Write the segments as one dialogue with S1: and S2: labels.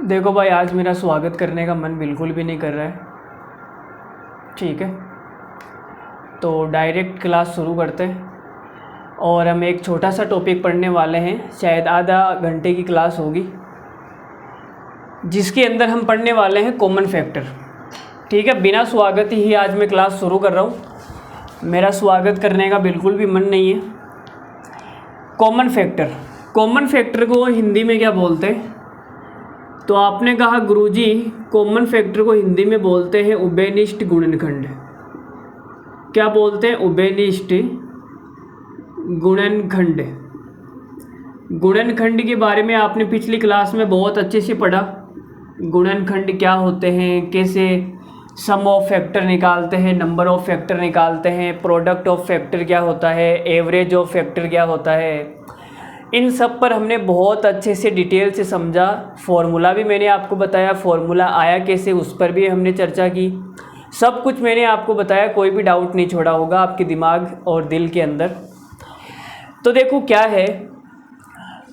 S1: देखो भाई, आज मेरा स्वागत करने का मन बिल्कुल भी नहीं कर रहा है। ठीक है, तो डायरेक्ट क्लास शुरू करते हैं। और हम एक छोटा सा टॉपिक पढ़ने वाले हैं, शायद आधा घंटे की क्लास होगी, जिसके अंदर हम पढ़ने वाले हैं कॉमन फैक्टर। ठीक है, बिना स्वागत ही आज मैं क्लास शुरू कर रहा हूँ। मेरा स्वागत करने का बिल्कुल भी मन नहीं है। कॉमन फैक्टर को हिंदी में क्या बोलते हैं? तो आपने कहा गुरुजी, कॉमन फैक्टर को हिंदी में बोलते हैं उभयनिष्ठ गुणनखंड। क्या बोलते हैं? उभयनिष्ठ गुणनखंड। गुणनखंड के बारे में आपने पिछली क्लास में बहुत अच्छे से पढ़ा। गुणनखंड क्या होते हैं, कैसे सम ऑफ फैक्टर निकालते हैं, नंबर ऑफ फैक्टर निकालते हैं, प्रोडक्ट ऑफ फैक्टर क्या होता है, एवरेज ऑफ फैक्टर क्या होता है। इन सब पर हमने बहुत अच्छे से डिटेल से समझा। फॉर्मूला भी मैंने आपको बताया, फॉर्मूला आया कैसे उस पर भी हमने चर्चा की। सब कुछ मैंने आपको बताया, कोई भी डाउट नहीं छोड़ा होगा आपके दिमाग और दिल के अंदर। तो देखो क्या है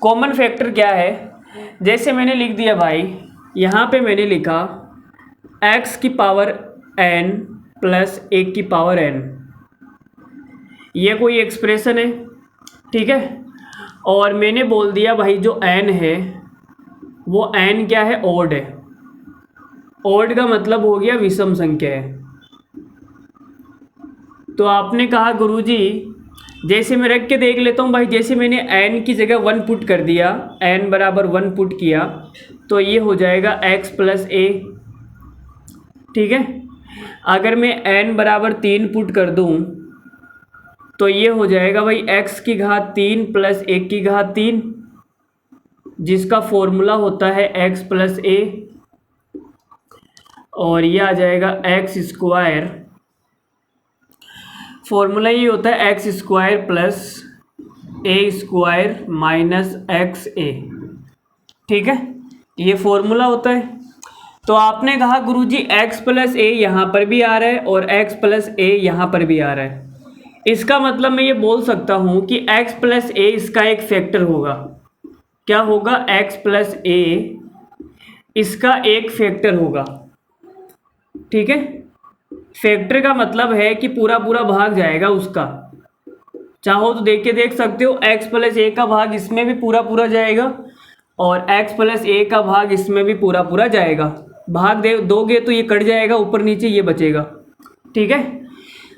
S1: कॉमन फैक्टर, क्या है। जैसे मैंने लिख दिया भाई, यहाँ पे मैंने लिखा x की पावर n प्लस 1 की पावर n। ये कोई एक्सप्रेशन है, ठीक है। और मैंने बोल दिया भाई जो n है वो n क्या है? ओड है। ओड का मतलब हो गया विषम संख्या है। तो आपने कहा गुरुजी, जैसे मैं रख के देख लेता हूँ भाई। जैसे मैंने n की जगह 1 पुट कर दिया, n बराबर 1 पुट किया, तो ये हो जाएगा x प्लस a। ठीक है। अगर मैं n बराबर 3 पुट कर दूँ तो ये हो जाएगा भाई x की घात 3 प्लस 1 की घात 3, जिसका फॉर्मूला होता है x प्लस a। और ये आ जाएगा एक्स स्क्वायर। फॉर्मूला ये होता है x square plus a square minus x a. ठीक है, ये फॉर्मूला होता है। तो आपने कहा गुरुजी x प्लस a यहाँ पर भी आ रहा है और x प्लस a यहाँ पर भी आ रहा है। इसका मतलब मैं ये बोल सकता हूँ कि x प्लस a इसका एक फैक्टर होगा। क्या होगा? x प्लस a इसका एक फैक्टर होगा। ठीक है, फैक्टर का मतलब है कि पूरा पूरा भाग जाएगा उसका। चाहो तो देख सकते हो, x प्लस a का भाग इसमें भी पूरा पूरा जाएगा और x प्लस a का भाग इसमें भी पूरा पूरा जाएगा। भाग दोगे तो ये कट जाएगा, ऊपर नीचे ये बचेगा। ठीक है,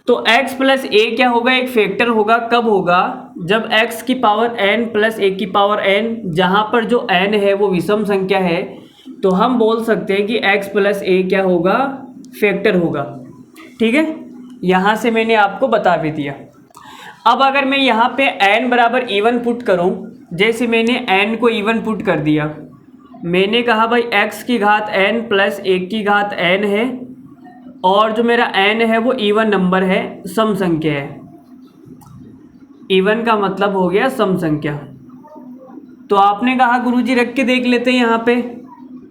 S1: तो x प्लस a क्या होगा? एक फैक्टर होगा। कब होगा? जब x की पावर n प्लस 1 की पावर n, जहाँ पर जो n है वो विषम संख्या है, तो हम बोल सकते हैं कि x प्लस a क्या होगा? फैक्टर होगा। ठीक है, यहाँ से मैंने आपको बता भी दिया। अब अगर मैं यहाँ पे n बराबर इवन पुट करूँ, जैसे मैंने n को इवन पुट कर दिया, मैंने कहा भाई x की घात n प्लस 1 की घात n है और जो मेरा n है वो इवन नंबर है, सम संख्या है। इवन का मतलब हो गया सम संख्या। तो आपने कहा गुरुजी रख के देख लेते हैं यहाँ पे।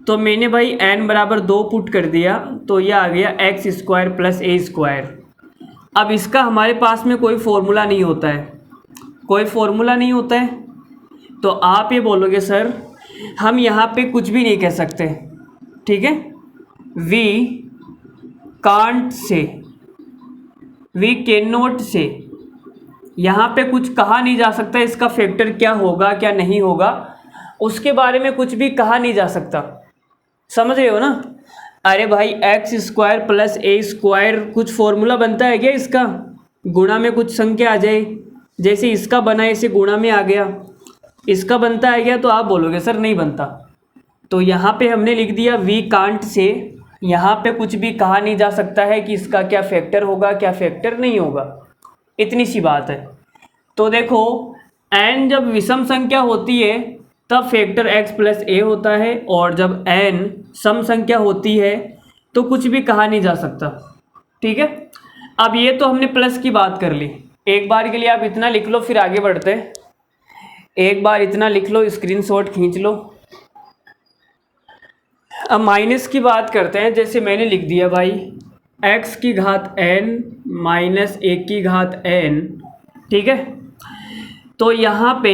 S1: तो मैंने भाई n बराबर 2 पुट कर दिया, तो ये आ गया x square plus a square. अब इसका हमारे पास में कोई फॉर्मूला नहीं होता है, कोई फॉर्मूला नहीं होता है। तो आप ये बोलोगे सर हम यहाँ पे कुछ भी नहीं कह सकते। ठीक है, we can't say, we can not say, यहाँ पे कुछ कहा नहीं जा सकता। इसका फैक्टर क्या होगा क्या नहीं होगा उसके बारे में कुछ भी कहा नहीं जा सकता। समझ रहे हो ना? अरे भाई x square plus a square कुछ फॉर्मूला बनता है क्या इसका? गुणा में कुछ संख्या आ जाए, जैसे इसका बना ऐसे गुणा में आ गया, इसका बनता है क्या? तो आप बोलोगे सर नहीं बनता। तो यहाँ पे हमने लिख दिया वी कांट से, यहाँ पे कुछ भी कहा नहीं जा सकता है कि इसका क्या फैक्टर होगा क्या फैक्टर नहीं होगा। इतनी सी बात है। तो देखो n जब विषम संख्या होती है तब फैक्टर x प्लस a होता है, और जब n सम संख्या होती है तो कुछ भी कहा नहीं जा सकता। ठीक है, अब ये तो हमने प्लस की बात कर ली। एक बार के लिए आप इतना लिख लो, फिर आगे बढ़ते हैं। एक बार इतना लिख लो, स्क्रीनशॉट खींच लो। अब माइनस की बात करते हैं। जैसे मैंने लिख दिया भाई x की घात n माइनस 1 की घात n। ठीक है, तो यहाँ पे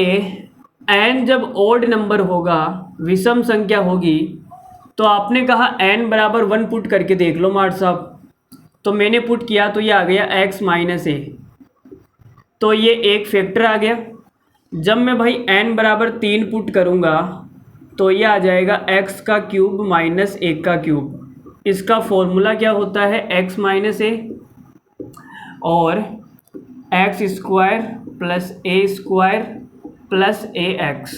S1: n जब ओड नंबर होगा, विषम संख्या होगी, तो आपने कहा n बराबर 1 पुट करके देख लो मार्ट साहब। तो मैंने पुट किया तो ये आ गया x माइनस ए, तो ये एक फैक्टर आ गया। जब मैं भाई n बराबर 3 पुट करूँगा तो ये आ जाएगा x का क्यूब माइनस 1 का क्यूब। इसका फॉर्मूला क्या होता है, x माइनस ए और एक्स स्क्वायर प्लस ए स्क्वायर प्लस ए एक्स।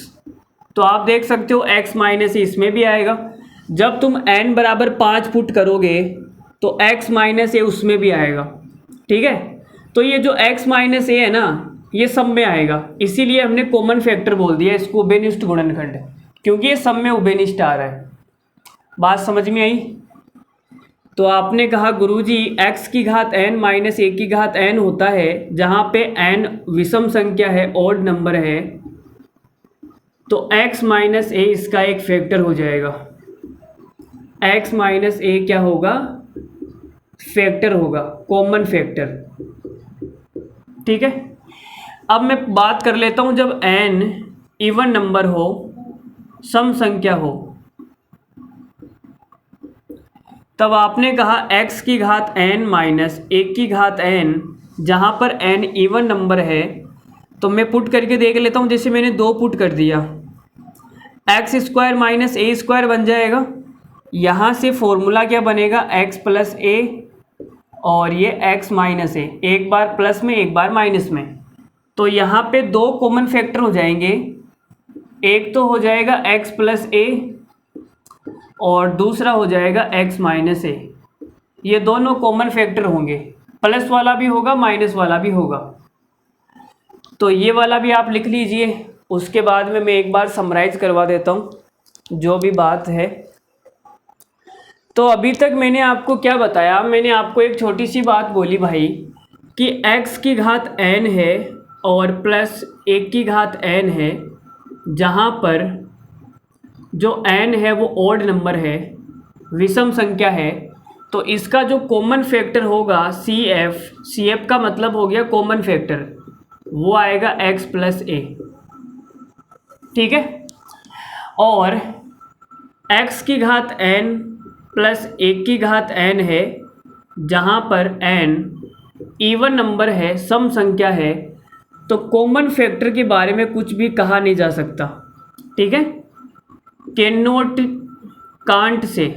S1: तो आप देख सकते हो x माइनस ए इसमें भी आएगा। जब तुम n बराबर 5 पुट करोगे तो x माइनस ए उसमें भी आएगा, ठीक है। तो ये जो x माइनस ए है ना, ये सब में आएगा, इसीलिए हमने कॉमन फैक्टर बोल दिया इसको, उभयनिष्ठ गुणनखंड, क्योंकि ये सब में उभयनिष्ठ आ रहा है। बात समझ में आई। तो आपने कहा गुरुजी x की घात n माइनस ए की घात n होता है जहाँ पे n विषम संख्या है, ऑड नंबर है, तो x माइनस ए इसका एक फैक्टर हो जाएगा। x माइनस ए क्या होगा, फैक्टर होगा, कॉमन फैक्टर, ठीक है। अब मैं बात कर लेता हूँ जब n इवन नंबर हो, सम संख्या हो, तब आपने कहा x की घात n माइनस 1 की घात n, जहाँ पर n इवन नंबर है, तो मैं पुट करके देख लेता हूँ। जैसे मैंने 2 पुट कर दिया, एक्स स्क्वायर माइनस ए स्क्वायर बन जाएगा। यहाँ से फॉर्मूला क्या बनेगा, x प्लस ए और ये x माइनस ए, एक बार प्लस में एक बार माइनस में। तो यहाँ पे 2 कॉमन फैक्टर हो जाएंगे, एक तो हो जाएगा x प्लस ए और दूसरा हो जाएगा x माइनस ए। ये दोनों कॉमन फैक्टर होंगे, प्लस वाला भी होगा माइनस वाला भी होगा। तो ये वाला भी आप लिख लीजिए। उसके बाद में मैं एक बार समराइज करवा देता हूँ जो भी बात है। तो अभी तक मैंने आपको क्या बताया, मैंने आपको एक छोटी सी बात बोली भाई कि x की घात n है और प्लस 1 की घात n है, जहाँ पर जो n है वो ऑड नंबर है, विषम संख्या है। तो इसका जो कॉमन फैक्टर होगा CF का मतलब हो गया कॉमन फैक्टर, वो आएगा x प्लस ए, ठीक है। और x की घात n प्लस 1 की घात n है, जहाँ पर n इवन नंबर है, सम संख्या है, तो कॉमन फैक्टर के बारे में कुछ भी कहा नहीं जा सकता, ठीक है। कैन नॉट, कांट से,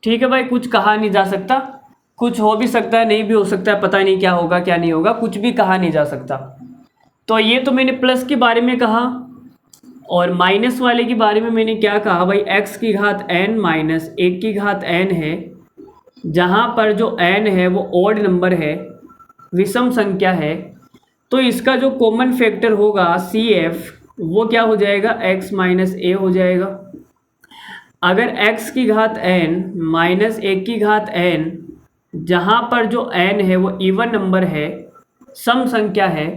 S1: ठीक है भाई, कुछ कहा नहीं जा सकता। कुछ हो भी सकता है, नहीं भी हो सकता है, पता नहीं क्या होगा क्या नहीं होगा, कुछ भी कहा नहीं जा सकता। तो ये तो मैंने प्लस के बारे में कहा, और माइनस वाले के बारे में मैंने क्या कहा भाई, x की घात n माइनस 1 की घात n है, जहाँ पर जो n है वो ऑड नंबर है, विषम संख्या है। तो इसका जो कॉमन फैक्टर होगा CF, वो क्या हो जाएगा, x माइनस ए हो जाएगा। अगर x की घात n माइनस 1 की घात n, जहाँ पर जो n है वो इवन नंबर है, सम संख्या है,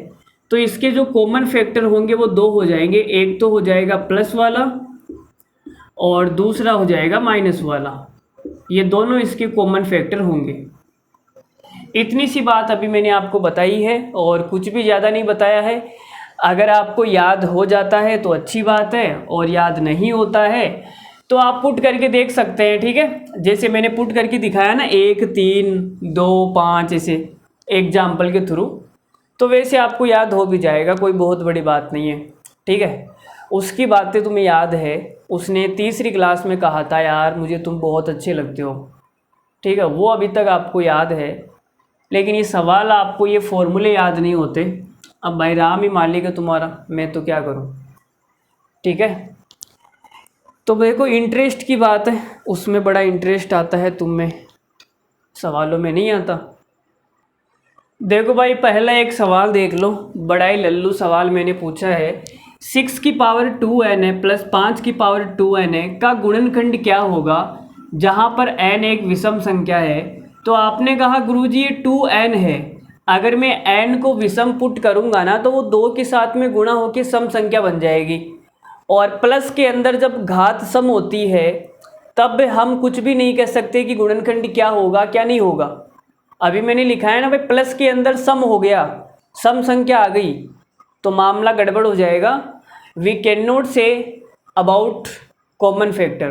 S1: तो इसके जो कॉमन फैक्टर होंगे वो 2 हो जाएंगे। एक तो हो जाएगा प्लस वाला और दूसरा हो जाएगा माइनस वाला, ये दोनों इसके कॉमन फैक्टर होंगे। इतनी सी बात अभी मैंने आपको बताई है और कुछ भी ज़्यादा नहीं बताया है। अगर आपको याद हो जाता है तो अच्छी बात है, और याद नहीं होता है तो आप पुट करके देख सकते हैं, ठीक है। जैसे मैंने पुट करके दिखाया ना, 1 3 2 5 ऐसे एग्जाम्पल के थ्रू, तो वैसे आपको याद हो भी जाएगा, कोई बहुत बड़ी बात नहीं है, ठीक है। उसकी बातें तुम्हें याद है, उसने तीसरी क्लास में कहा था यार मुझे तुम बहुत अच्छे लगते हो, ठीक है, वो अभी तक आपको याद है। लेकिन ये सवाल आपको, ये फॉर्मूले याद नहीं होते। अब भाई राम ही मालिक है तुम्हारा, मैं तो क्या करूं, ठीक है। तो देखो इंटरेस्ट की बात है, उसमें बड़ा इंटरेस्ट आता है, तुम में सवालों में नहीं आता। देखो भाई पहला एक सवाल देख लो, बड़ा ही लल्लू सवाल मैंने पूछा है। 6 की पावर 2n है प्लस 5 की पावर 2n है का गुणनखंड क्या होगा, जहाँ पर n एक विषम संख्या है। तो आपने कहा गुरुजी ये 2n है, अगर मैं n को विषम पुट करूँगा ना तो वो 2 के साथ में गुणा होकर सम संख्या बन जाएगी। और प्लस के अंदर जब घात सम होती है तब हम कुछ भी नहीं कह सकते कि गुणनखंड क्या होगा क्या नहीं होगा। अभी मैंने लिखा है ना भाई, प्लस के अंदर सम हो गया, सम संख्या आ गई तो मामला गड़बड़ हो जाएगा। We can not say about common factor.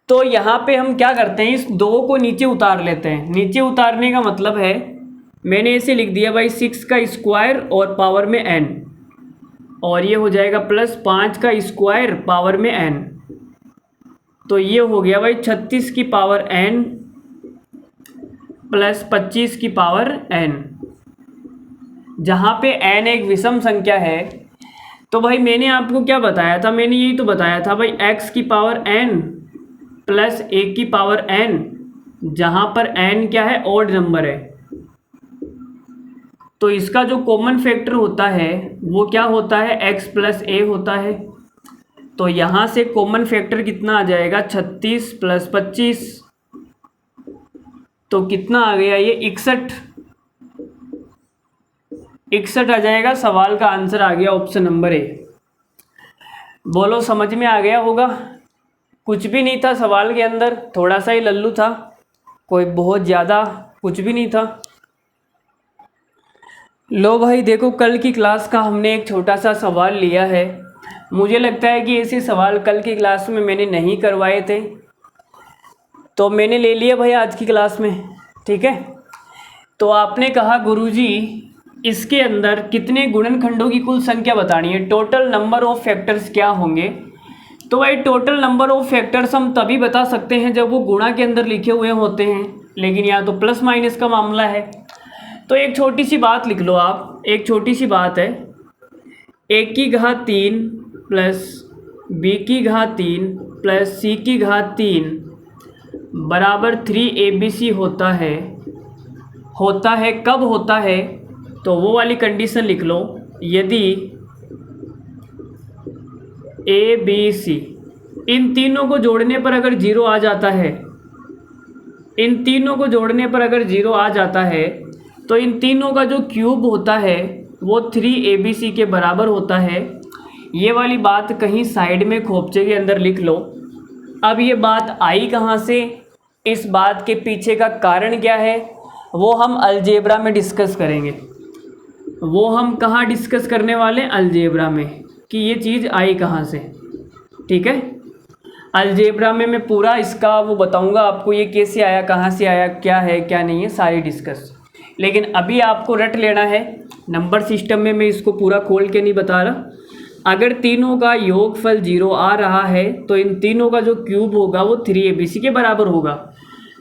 S1: तो यहाँ पे हम क्या करते हैं, इस 2 को नीचे उतार लेते हैं। नीचे उतारने का मतलब है, मैंने इसे लिख दिया भाई 6 का स्क्वायर और पावर में n, और ये हो जाएगा प्लस 5 का स्क्वायर पावर में n। तो ये हो गया भाई 36 की पावर n प्लस 25 की पावर n। जहाँ पे n एक विषम संख्या है, तो भाई मैंने आपको क्या बताया था, मैंने यही तो बताया था भाई x की पावर n प्लस 1 की पावर n, जहाँ पर n क्या है, ऑड नंबर है। तो इसका जो कॉमन फैक्टर होता है वो क्या होता है, x प्लस a होता है। तो यहाँ से कॉमन फैक्टर कितना आ जाएगा, 36 प्लस 25, तो कितना आ गया ये 61। 61 आ जाएगा। सवाल का आंसर आ गया ऑप्शन नंबर ए। बोलो समझ में आ गया होगा। कुछ भी नहीं था सवाल के अंदर, थोड़ा सा ही लल्लू था, कोई बहुत ज़्यादा कुछ भी नहीं था। लो भाई देखो, कल की क्लास का हमने एक छोटा सा सवाल लिया है। मुझे लगता है कि ऐसे सवाल कल की क्लास में मैंने नहीं करवाए थे, तो मैंने ले लिया भाई आज की क्लास में। ठीक है, तो आपने कहा गुरुजी इसके अंदर कितने गुणनखंडों की कुल संख्या बतानी है, टोटल नंबर ऑफ फैक्टर्स क्या होंगे। तो भाई टोटल नंबर ऑफ फैक्टर्स हम तभी बता सकते हैं जब वो गुणा के अंदर लिखे हुए होते हैं, लेकिन यहाँ तो प्लस माइनस का मामला है। तो एक छोटी सी बात लिख लो आप, एक छोटी सी बात है, a की घात 3 प्लस b की घात 3 प्लस c की घात 3 बराबर 3abc होता है। होता है कब होता है, तो वो वाली कंडीशन लिख लो, यदि a b c इन तीनों को जोड़ने पर अगर 0 आ जाता है, इन तीनों को जोड़ने पर अगर 0 आ जाता है, तो इन तीनों का जो क्यूब होता है वो 3abc के बराबर होता है। ये वाली बात कहीं साइड में खोपचे के अंदर लिख लो। अब ये बात आई कहाँ से, इस बात के पीछे का कारण क्या है, वो हम अलजेब्रा में डिस्कस करेंगे। वो हम कहाँ डिस्कस करने वाले, अलजेब्रा में, कि ये चीज़ आई कहाँ से। ठीक है, अलजेब्रा में मैं पूरा इसका वो बताऊंगा आपको, ये कैसे आया, कहाँ से आया, क्या है क्या नहीं है, सारी डिस्कस। लेकिन अभी आपको रट लेना है, नंबर सिस्टम में मैं इसको पूरा खोल के नहीं बता रहा। अगर तीनों का योगफल 0 आ रहा है तो इन तीनों का जो क्यूब होगा वो 3abc के बराबर होगा।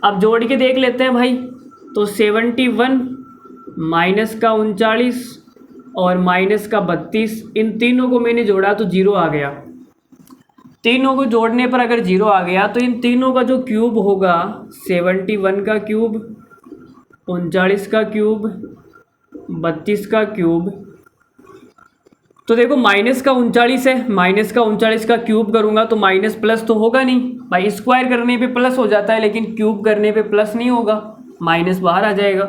S1: अब जोड़ के देख लेते हैं भाई, तो 71 माइनस का 39 और माइनस का 32, इन तीनों को मैंने जोड़ा तो 0 आ गया। तीनों को जोड़ने पर अगर 0 आ गया तो इन तीनों का जो क्यूब होगा, 71 का क्यूब, 39 का क्यूब, 32 का क्यूब। तो देखो माइनस का 39 है, माइनस का 39 का क्यूब करूँगा तो माइनस प्लस तो होगा नहीं भाई, स्क्वायर करने पे प्लस हो जाता है लेकिन क्यूब करने पे प्लस नहीं होगा, माइनस बाहर आ जाएगा।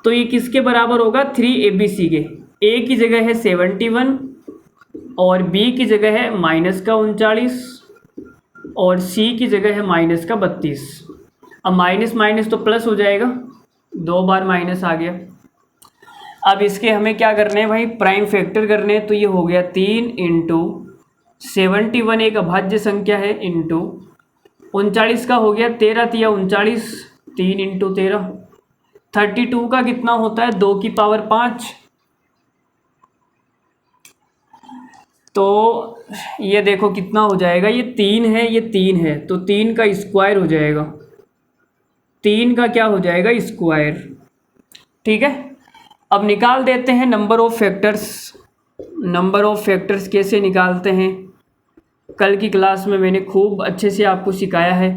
S1: तो ये किसके बराबर होगा, 3abc के। a की जगह है 71 और b की जगह है माइनस का 39 और c की जगह है माइनस का 32। अब माइनस माइनस तो प्लस हो जाएगा, 2 बार माइनस आ गया। अब इसके हमें क्या करने हैं भाई, प्राइम फैक्टर करने हैं। तो ये हो गया 3 इंटू 71 एक अभाज्य संख्या है, इंटू 39 का हो गया 13 तिया 39, 3 इंटू 13। 32 का कितना होता है, 2 की पावर 5। तो ये देखो कितना हो जाएगा, ये 3 है, ये 3 है, तो 3 का स्क्वायर हो जाएगा, 3 का क्या हो जाएगा, स्क्वायर। ठीक है, अब निकाल देते हैं number of factors. Number of factors कैसे निकालते हैं, कल की क्लास में मैंने खूब अच्छे से आपको सिखाया है।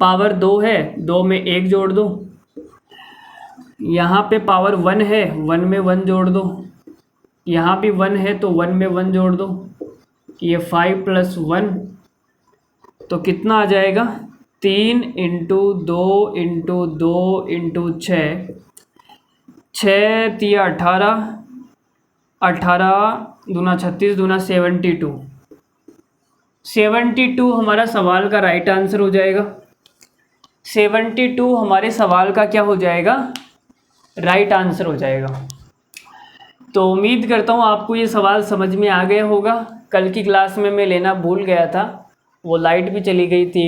S1: पावर 2 है, 2 में 1 जोड़ दो, यहाँ पे पावर 1 है, 1 में 1 जोड़ दो, यहाँ भी 1 है तो 1 में 1 जोड़ दो, ये 5 + 1, तो कितना आ जाएगा, 3 इंटू 2 इंटू 2 इंटू 6, 6 तिया 18, 18 दूना 36 दूना 72। 72 हमारा सवाल का राइट आंसर हो जाएगा। 72 हमारे सवाल का क्या हो जाएगा, राइट आंसर हो जाएगा। तो उम्मीद करता हूँ आपको ये सवाल समझ में आ गया होगा। कल की क्लास में मैं लेना भूल गया था, वो लाइट भी चली गई थी।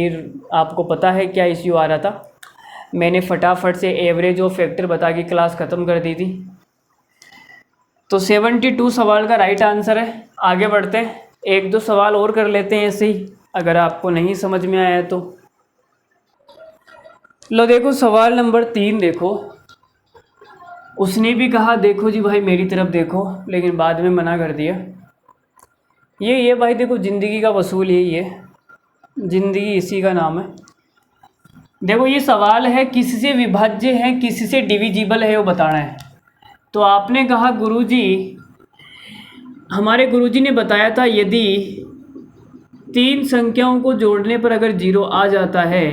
S1: आपको पता है क्या इश्यू आ रहा था। मैंने फटाफट से एवरेज और फैक्टर बता के क्लास ख़त्म कर दी थी। तो 72 सवाल का राइट आंसर है। आगे बढ़ते हैं, एक दो सवाल और कर लेते हैं ऐसे ही, अगर आपको नहीं समझ में आया तो। लो देखो सवाल नंबर 3 देखो। उसने भी कहा देखो जी भाई मेरी तरफ देखो, लेकिन बाद में मना कर दिया। ये भाई देखो, ज़िंदगी का वसूल यही है, ज़िंदगी इसी का नाम है। देखो ये सवाल है किससे विभाज्य है किससे डिविजिबल है वो बताना है। तो आपने कहा गुरुजी, हमारे गुरुजी ने बताया था यदि 3 संख्याओं को जोड़ने पर अगर 0 आ जाता है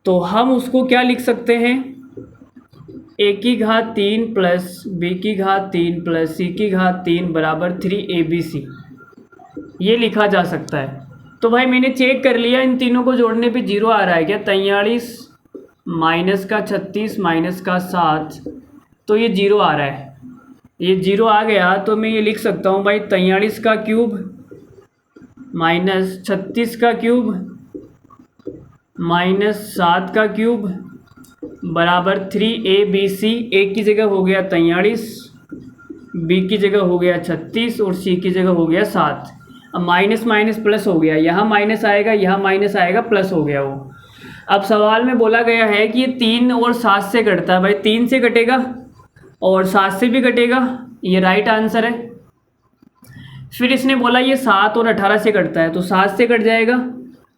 S1: तो हम उसको क्या लिख सकते हैं, a की घात 3 प्लस b की घात 3 प्लस c की घात 3 बराबर 3abc, ये लिखा जा सकता है। तो भाई मैंने चेक कर लिया, इन तीनों को जोड़ने पे 0 आ रहा है क्या, 43 माइनस का 36 माइनस का 7, तो ये 0 आ रहा है। ये 0 आ गया तो मैं ये लिख सकता हूँ भाई 43 का क्यूब माइनस 36 का क्यूब माइनस 7 का क्यूब बराबर 3abc। ए की जगह हो गया 43, बी की जगह हो गया 36 और सी की जगह हो गया 7। अब माइनस माइनस प्लस हो गया, यहाँ माइनस आएगा यहाँ माइनस आएगा, प्लस हो गया वो। अब सवाल में बोला गया है कि ये 3 और 7 से कटता है, भाई 3 से कटेगा और 7 से भी कटेगा, ये राइट आंसर है। फिर इसने बोला ये 7 और 18 से कटता है, तो 7 से कट जाएगा,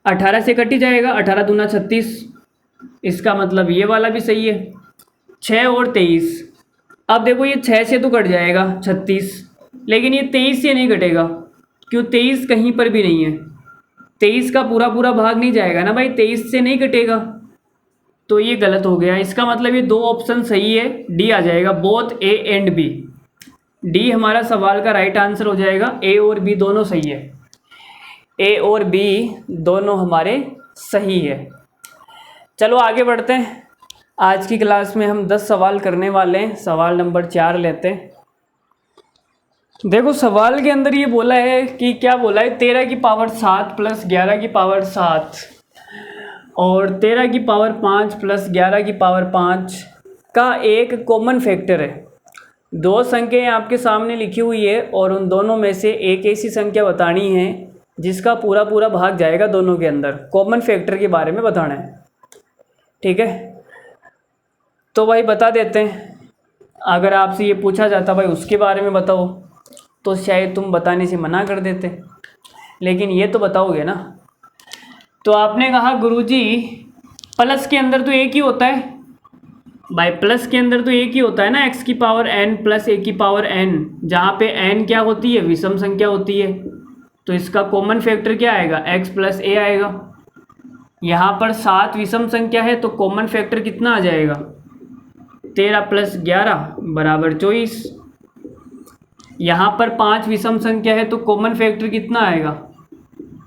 S1: 18 से कट ही जाएगा, 18 दूना 36, इसका मतलब ये वाला भी सही है। 6 और 23, अब देखो ये 6 से तो कट जाएगा 36, लेकिन ये 23 से नहीं कटेगा, क्यों 23 कहीं पर भी नहीं है, 23 का पूरा पूरा भाग नहीं जाएगा ना भाई, 23 से नहीं कटेगा, तो ये गलत हो गया। इसका मतलब ये 2 ऑप्शन सही है, डी आ जाएगा, both A and B. D हमारा सवाल का राइट आंसर हो जाएगा, ए और बी दोनों सही है, ए और बी दोनों हमारे सही है। चलो आगे बढ़ते हैं। आज की क्लास में हम 10 सवाल करने वाले हैं। सवाल नंबर 4 लेते हैं। देखो सवाल के अंदर ये बोला है कि क्या बोला है, 13 की पावर 7 प्लस 11 की पावर 7 और 13 की पावर 5 प्लस 11 की पावर 5 का एक कॉमन फैक्टर है। 2 संख्याएं आपके सामने लिखी हुई है और उन दोनों में से एक ऐसी संख्या बतानी है जिसका पूरा पूरा भाग जाएगा दोनों के अंदर। कॉमन फैक्टर के बारे में बताना है, ठीक है। तो भाई बता देते हैं। अगर आपसे ये पूछा जाता भाई उसके बारे में बताओ, तो शायद तुम बताने से मना कर देते, लेकिन ये तो बताओगे ना। तो आपने कहा गुरुजी प्लस के अंदर तो एक ही होता है भाई, प्लस के अंदर तो एक ही होता है ना, x की पावर n प्लस a की पावर n, जहाँ पे n क्या होती है, विषम संख्या होती है। तो इसका कॉमन फैक्टर क्या आएगा, x प्लस a आएगा। यहाँ पर 7 विषम संख्या है तो कॉमन फैक्टर कितना आ जाएगा, 13 प्लस 11 बराबर 24। यहाँ पर 5 विषम संख्या है तो कॉमन फैक्टर कितना आएगा,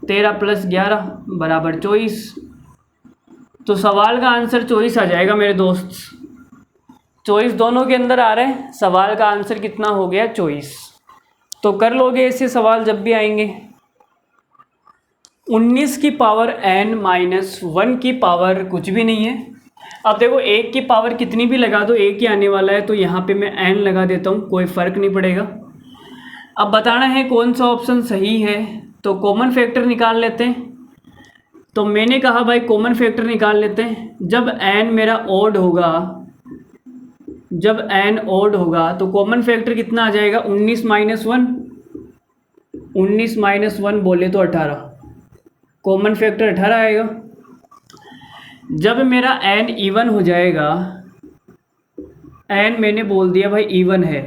S1: 13 प्लस 11 बराबर 24। तो सवाल का आंसर 24 आ जाएगा मेरे दोस्त। 24 दोनों के अंदर आ रहे हैं, सवाल का आंसर कितना हो गया 24। तो कर लोगे ऐसे सवाल जब भी आएंगे। 19 की पावर n माइनस 1 की पावर कुछ भी नहीं है। अब देखो 1 की पावर कितनी भी लगा दो एक ही आने वाला है, तो यहाँ पे मैं n लगा देता हूँ, कोई फ़र्क नहीं पड़ेगा। अब बताना है कौन सा ऑप्शन सही है, तो कॉमन फैक्टर निकाल लेते हैं। तो मैंने कहा भाई कॉमन फैक्टर निकाल लेते हैं। जब n मेरा ऑड होगा, जब n ऑड होगा तो कॉमन फैक्टर कितना आ जाएगा, 19 माइनस 1, 19 माइनस 1 बोले तो 18, कॉमन फैक्टर 18 आएगा। जब मेरा n इवन हो जाएगा, n मैंने बोल दिया भाई इवन है,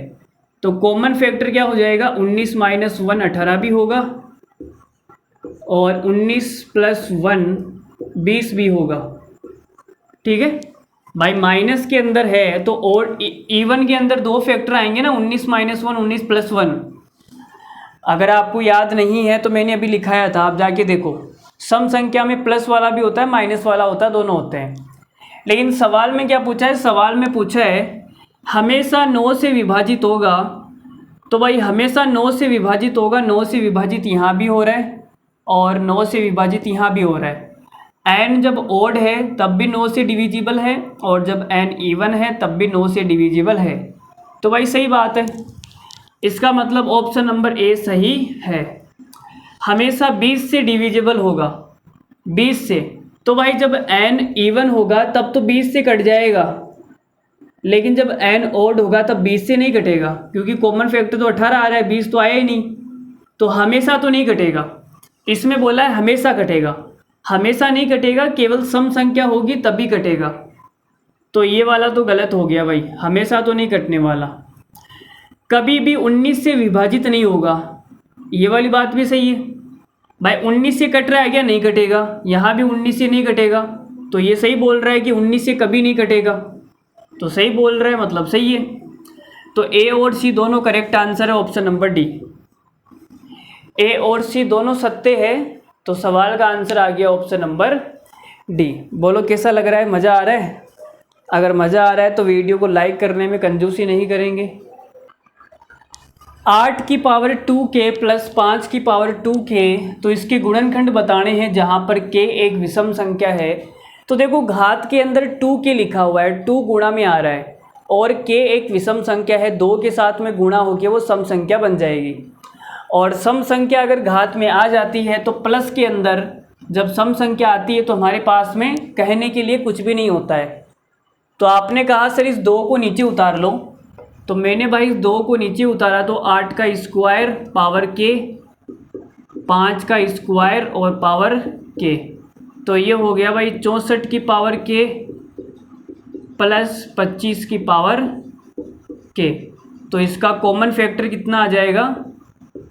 S1: तो कॉमन फैक्टर क्या हो जाएगा, 19 माइनस 1 18 भी होगा और 19 प्लस 1 20 भी होगा, ठीक है भाई। माइनस के अंदर है तो और इवन के अंदर 2 फैक्टर आएंगे ना, 19 माइनस 1 19 प्लस 1। अगर आपको याद नहीं है तो मैंने अभी लिखाया था, आप जाके देखो। सम संख्या में प्लस वाला भी होता है माइनस वाला होता है, दोनों होते हैं। लेकिन सवाल में क्या पूछा है, सवाल में पूछा है हमेशा 9 से विभाजित होगा। तो भाई हमेशा 9 से विभाजित होगा, 9 से विभाजित यहाँ भी हो रहा है और 9 से विभाजित यहाँ भी हो रहा है। n जब ओड है तब भी 9 से डिविजिबल है, और जब n इवन है तब भी 9 से डिविजिबल है। तो भाई सही बात है, इसका मतलब ऑप्शन नंबर ए सही है। हमेशा 20 से डिविजिबल होगा, 20 से। तो भाई जब n इवन होगा तब तो 20 से कट जाएगा, लेकिन जब n ओड होगा तब 20 से नहीं कटेगा, क्योंकि कॉमन फैक्टर तो 18 आ रहा है, 20 तो आया ही नहीं, तो हमेशा तो नहीं कटेगा। इसमें बोला है हमेशा कटेगा, हमेशा नहीं कटेगा, केवल सम संख्या होगी तभी कटेगा। तो ये वाला तो गलत हो गया भाई, हमेशा तो नहीं कटने वाला। कभी भी 19 से विभाजित नहीं होगा, ये वाली बात भी सही है भाई। 19 से कट रहा है क्या? नहीं कटेगा। यहाँ भी 19 से नहीं कटेगा, तो ये सही बोल रहा है कि 19 से कभी नहीं कटेगा, तो सही बोल रहा है, मतलब सही है। तो ए और सी दोनों करेक्ट आंसर है, ऑप्शन नंबर डी। ए और सी दोनों सत्य है, तो सवाल का आंसर आ गया ऑप्शन नंबर डी। बोलो कैसा लग रहा है, मज़ा आ रहा है? अगर मज़ा आ रहा है तो वीडियो को लाइक करने में कंजूसी नहीं करेंगे। 8 की पावर 2k प्लस 5 की पावर 2k, तो इसके गुणनखंड बताने हैं जहाँ पर k एक विषम संख्या है। तो देखो घात के अंदर 2k लिखा हुआ है, 2 गुणा में आ रहा है, और k एक विषम संख्या है, 2 के साथ में गुणा होकर वो सम संख्या बन जाएगी। और सम संख्या अगर घात में आ जाती है तो प्लस के अंदर जब सम संख्या आती है तो हमारे पास में कहने के लिए कुछ भी नहीं होता है। तो आपने कहा सर इस 2 को नीचे उतार लो, तो मैंने भाई इस 2 को नीचे उतारा, तो 8 का स्क्वायर पावर k, 5 का स्क्वायर और पावर k, तो ये हो गया भाई 64 की पावर k प्लस 25 की पावर k। तो इसका कॉमन फैक्टर कितना आ जाएगा?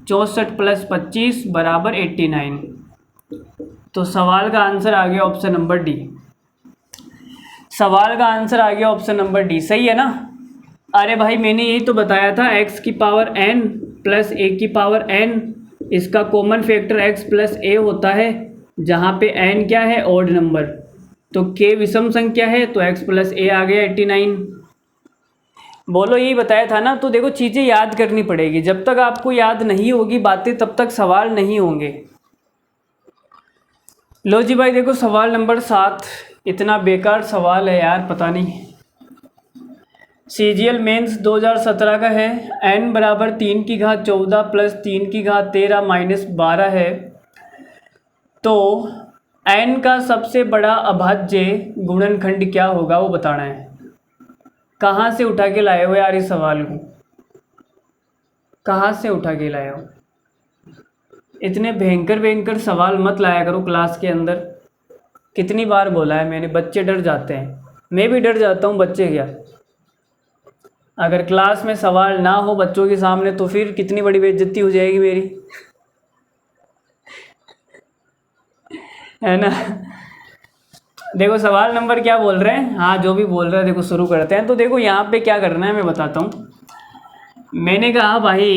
S1: 64 प्लस 25 बराबर 89। तो सवाल का आंसर आ गया ऑप्शन नंबर डी। सवाल का आंसर आ गया ऑप्शन नंबर डी, सही है ना? अरे भाई मैंने यही तो बताया था, x की पावर n प्लस a की पावर n, इसका common factor x plus a होता है, जहाँ पे n क्या है? Odd number. तो k विषम संख्या है, तो x प्लस a आ गया 89। बोलो यही बताया था ना। तो देखो चीज़ें याद करनी पड़ेगी, जब तक आपको याद नहीं होगी बातें तब तक सवाल नहीं होंगे। लो जी भाई देखो सवाल नंबर 7, इतना बेकार सवाल है यार, पता नहीं। CGL मेंस 2017 का है। n बराबर 3 की घात 14 प्लस 3 की घात 13 माइनस 12 है। तो n का सबसे बड़ा अभाज्य गुणनखंड क्या होगा वो बताना है। कहाँ से उठा के लाए हो यार इस सवाल को, कहाँ से उठा के लाए हो? इतने भयंकर भयंकर सवाल मत लाया करो क्लास के अंदर। कितनी बार बोला है मैंने, बच्चे डर जाते हैं, मैं भी डर जाता हूँ, बच्चे क्या। अगर क्लास में सवाल ना हो बच्चों के सामने तो फिर कितनी बड़ी बेइज्जती हो जाएगी मेरी, है ना। देखो सवाल नंबर क्या बोल रहे हैं, हाँ जो भी बोल रहे हैं देखो शुरू करते हैं। तो देखो यहाँ पे क्या करना है मैं बताता हूँ। मैंने कहा भाई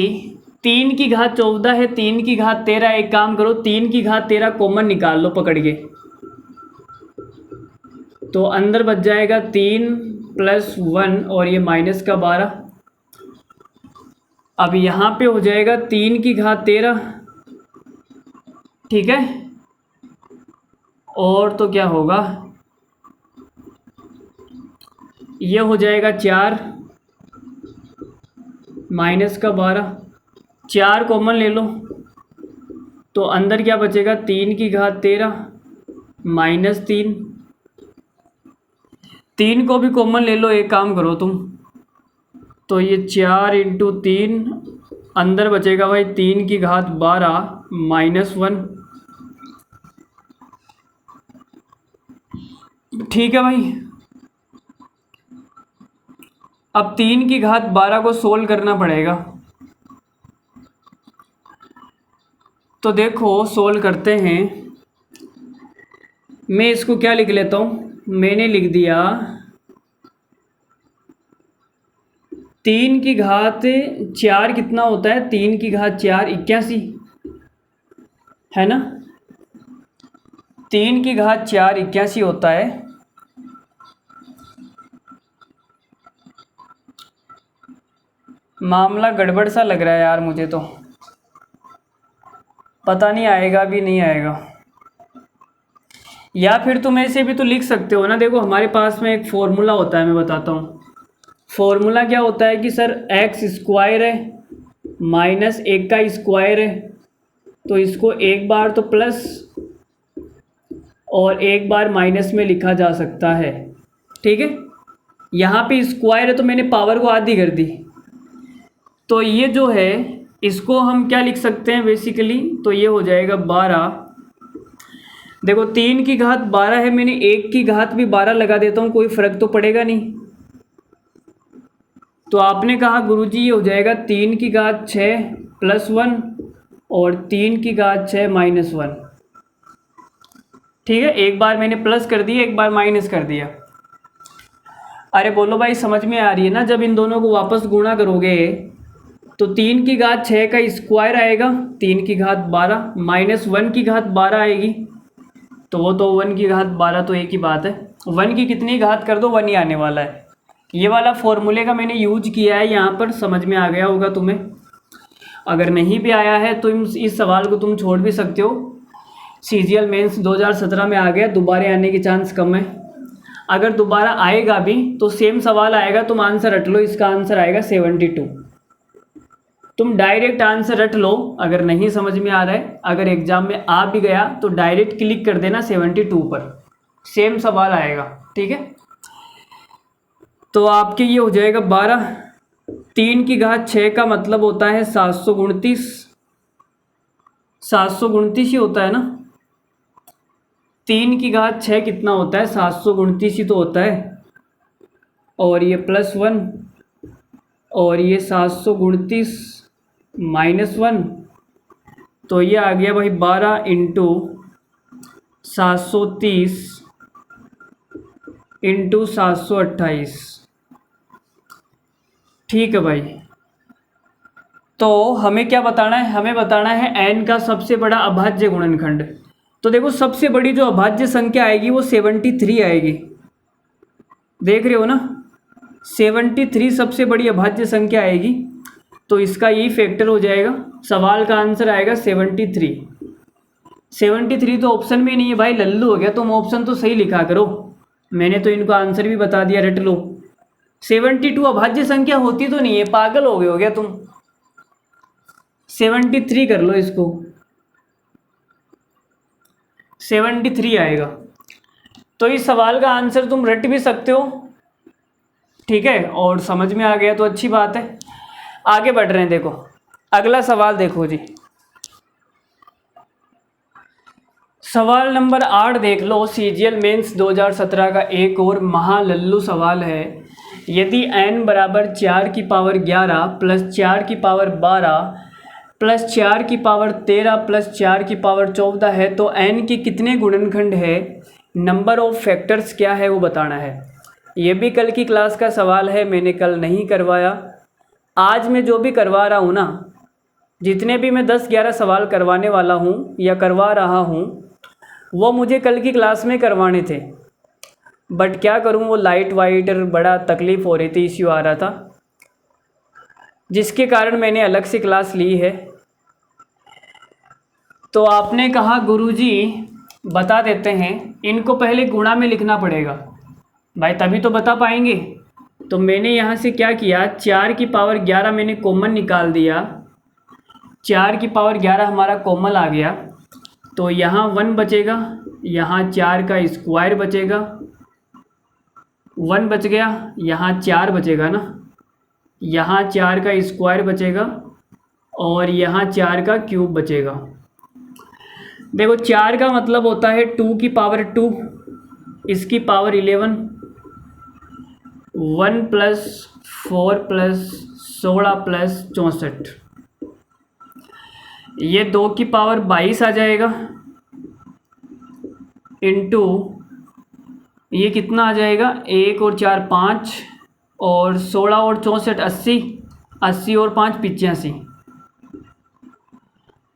S1: 3 की घात 14 है, 3 की घात 13, एक काम करो 3 की घात 13 कॉमन निकाल लो पकड़ के, तो अंदर बच जाएगा 3 प्लस 1 और ये माइनस का 12। अब यहाँ पे हो जाएगा 3 की घात 13, ठीक है। और तो क्या होगा, ये हो जाएगा 4 माइनस का 12, 4 कॉमन ले लो, तो अंदर क्या बचेगा 3 की घात 13 माइनस 3, 3 को भी कॉमन ले लो, एक काम करो तुम, तो ये 4 इंटू 3, अंदर बचेगा भाई 3 की घात 12 माइनस 1, ठीक है भाई। अब 3 की घात 12 को सोल्व करना पड़ेगा, तो देखो सोल्व करते हैं। मैं इसको क्या लिख लेता हूँ, मैंने लिख दिया 3 की घात 4 कितना होता है, 3 की घात 4 81, है ना। 3 की घात 4 81 होता है। मामला गड़बड़ सा लग रहा है यार मुझे तो, पता नहीं आएगा भी नहीं आएगा। या फिर तुम ऐसे भी तो लिख सकते हो ना, देखो हमारे पास में एक फॉर्मूला होता है, मैं बताता हूँ। फॉर्मूला क्या होता है कि सर एक्स स्क्वायर है माइनस 1 का स्क्वायर है, तो इसको एक बार तो प्लस और एक बार माइनस में लिखा जा सकता है, ठीक है। यहाँ पे स्क्वायर है तो मैंने पावर को आधी कर दी, तो ये जो है इसको हम क्या लिख सकते हैं बेसिकली, तो ये हो जाएगा 12। देखो 3 की घात 12 है, मैंने 1 की घात भी 12 लगा देता हूँ, कोई फ़र्क तो पड़ेगा नहीं। तो आपने कहा गुरुजी ये हो जाएगा 3 की घात 6 प्लस 1 और 3 की घात 6 माइनस 1, ठीक है। एक बार मैंने प्लस कर दिया, एक बार माइनस कर दिया। अरे बोलो भाई समझ में आ रही है ना। जब इन दोनों को वापस गुणा करोगे तो 3 की घात 6 का स्क्वायर आएगा, 3 की घात 12 माइनस 1 की घात 12 आएगी, तो वो तो 1 की घात 12 तो एक ही बात है। 1 की कितनी घात कर दो 1 ही आने वाला है। ये वाला फॉर्मूले का मैंने यूज किया है यहाँ पर, समझ में आ गया होगा तुम्हें। अगर नहीं भी आया है तो इस सवाल को तुम छोड़ भी सकते हो। CGL मेंस 2017 में आ गया, दोबारा आने की चांस कम है। अगर दोबारा आएगा भी तो सेम सवाल आएगा, तुम आंसर रट लो, इसका आंसर आएगा 72। तुम डायरेक्ट आंसर रट लो, अगर नहीं समझ में आ रहा है, अगर एग्जाम में आ भी गया तो डायरेक्ट क्लिक कर देना 72 पर, सेम सवाल आएगा, ठीक है। तो आपके ये हो जाएगा 12। 3 की घात 6 का मतलब होता है 729, 729 ही होता है ना। 3 की घात 6 कितना होता है 729 ही तो होता है, और ये प्लस 1 और ये 729 माइनस 1, तो ये आ गया भाई 12 इंटू 730 इंटू 728, ठीक है भाई। तो हमें क्या बताना है, हमें बताना है n का सबसे बड़ा अभाज्य गुणनखंड। तो देखो सबसे बड़ी जो अभाज्य संख्या आएगी वो 73 आएगी, देख रहे हो ना, 73 सबसे बड़ी अभाज्य संख्या आएगी, तो इसका यही फैक्टर हो जाएगा। सवाल का आंसर आएगा 73। 73 तो ऑप्शन में नहीं है भाई, लल्लू हो गया तुम, ऑप्शन तो सही लिखा करो। मैंने तो इनको आंसर भी बता दिया, रट लो। 72 अभाज्य संख्या होती तो नहीं है, पागल हो गए हो गया तुम। 73 कर लो इसको, 73 आएगा। तो इस सवाल का आंसर तुम रट भी सकते हो, ठीक है, और समझ में आ गया तो अच्छी बात है। आगे बढ़ रहे हैं, देखो अगला सवाल देखो जी, सवाल नंबर 8 देख लो। CGL मेंस 2017 का एक और महालल्लू सवाल है। यदि n बराबर 4 की पावर 11 प्लस 4 की पावर 12 प्लस 4 की पावर 13 प्लस 4 की पावर 14 है तो n के कितने गुणनखंड है, नंबर ऑफ फैक्टर्स क्या है वो बताना है। ये भी कल की क्लास का सवाल है, मैंने कल नहीं करवाया। आज मैं जो भी करवा रहा हूँ ना, जितने भी मैं 10-11 सवाल करवाने वाला हूँ या करवा रहा हूँ, वो मुझे कल की क्लास में करवाने थे, बट क्या करूँ, वो लाइट वाइट बड़ा तकलीफ़ हो रही थी, इश्यू आ रहा था, जिसके कारण मैंने अलग से क्लास ली है। तो आपने कहा गुरुजी बता देते हैं, इनको पहले गुणा में लिखना पड़ेगा भाई, तभी तो बता पाएंगे। तो मैंने यहाँ से क्या किया, 4 की पावर 11 मैंने कॉमन निकाल दिया, 4 की पावर 11 हमारा कॉमन आ गया, तो यहाँ 1 बचेगा, यहाँ 4 का स्क्वायर बचेगा, 1 बच गया, यहाँ 4 बचेगा ना, यहाँ 4 का स्क्वायर बचेगा और यहाँ 4 का क्यूब बचेगा। देखो 4 का मतलब होता है 2 की पावर 2, इसकी पावर 11, 1 प्लस 4 प्लस 16 प्लस 64, ये 2 की पावर 22 आ जाएगा, इंटू ये कितना आ जाएगा, 1 और 4 5 और 16 और 64 80, 80 और 5 85।